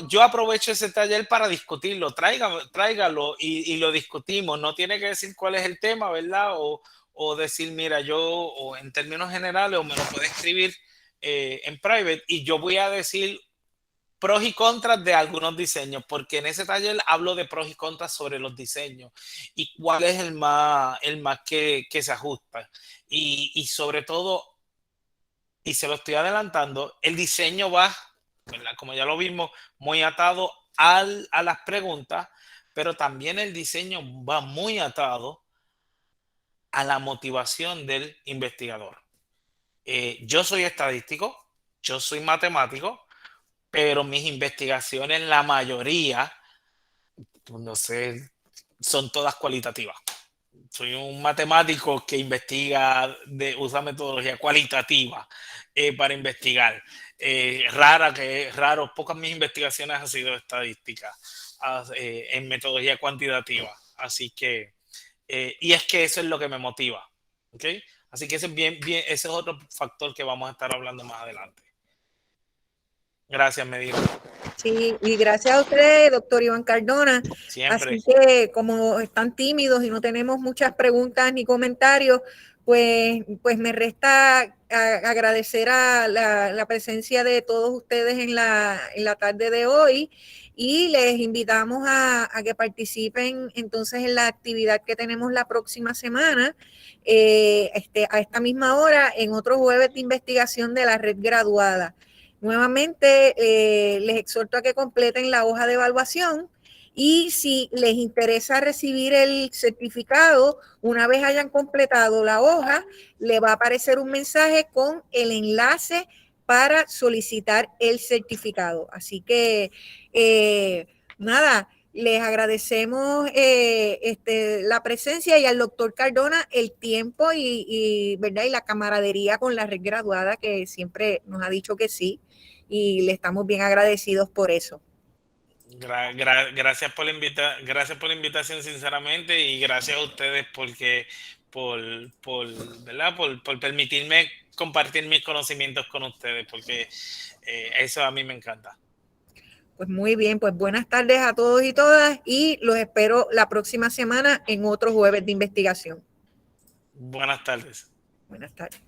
Yo aprovecho ese taller para discutirlo, tráigalo y lo discutimos. No tiene que decir cuál es el tema, ¿verdad? O decir, mira, o en términos generales, o me lo puede escribir en private y yo voy a decir pros y contras de algunos diseños, porque en ese taller hablo de pros y contras sobre los diseños y cuál es el más que se ajusta. Y sobre todo, y se lo estoy adelantando, el diseño va, ¿verdad? Como ya lo vimos, muy atado a las preguntas, pero también el diseño va muy atado a la motivación del investigador. Yo soy estadístico, yo soy matemático, pero mis investigaciones, la mayoría, pues no sé, son todas cualitativas. Soy un matemático que usa metodología cualitativa para investigar. Pocas mis investigaciones han sido estadísticas en metodología cuantitativa. Así que, y es que eso es lo que me motiva. ¿Okay? Así que ese es otro factor que vamos a estar hablando más adelante. Gracias, Medina. Sí, y gracias a usted, doctor Iván Cardona. Siempre. Así que como están tímidos y no tenemos muchas preguntas ni comentarios, pues me resta agradecer a la presencia de todos ustedes en la tarde de hoy y les invitamos a que participen entonces en la actividad que tenemos la próxima semana, a esta misma hora, en otro jueves de investigación de la red graduada. Nuevamente, les exhorto a que completen la hoja de evaluación y si les interesa recibir el certificado, una vez hayan completado la hoja, le va a aparecer un mensaje con el enlace para solicitar el certificado. Así que, nada, les agradecemos la presencia y al doctor Cardona el tiempo ¿verdad? Y la camaradería con la red graduada, que siempre nos ha dicho que sí, y le estamos bien agradecidos por eso. Gracias por la invitación, sinceramente, y gracias a ustedes ¿verdad? Por permitirme compartir mis conocimientos con ustedes, porque eso a mí me encanta. Pues muy bien, pues buenas tardes a todos y todas y los espero la próxima semana en otro jueves de investigación. Buenas tardes. Buenas tardes.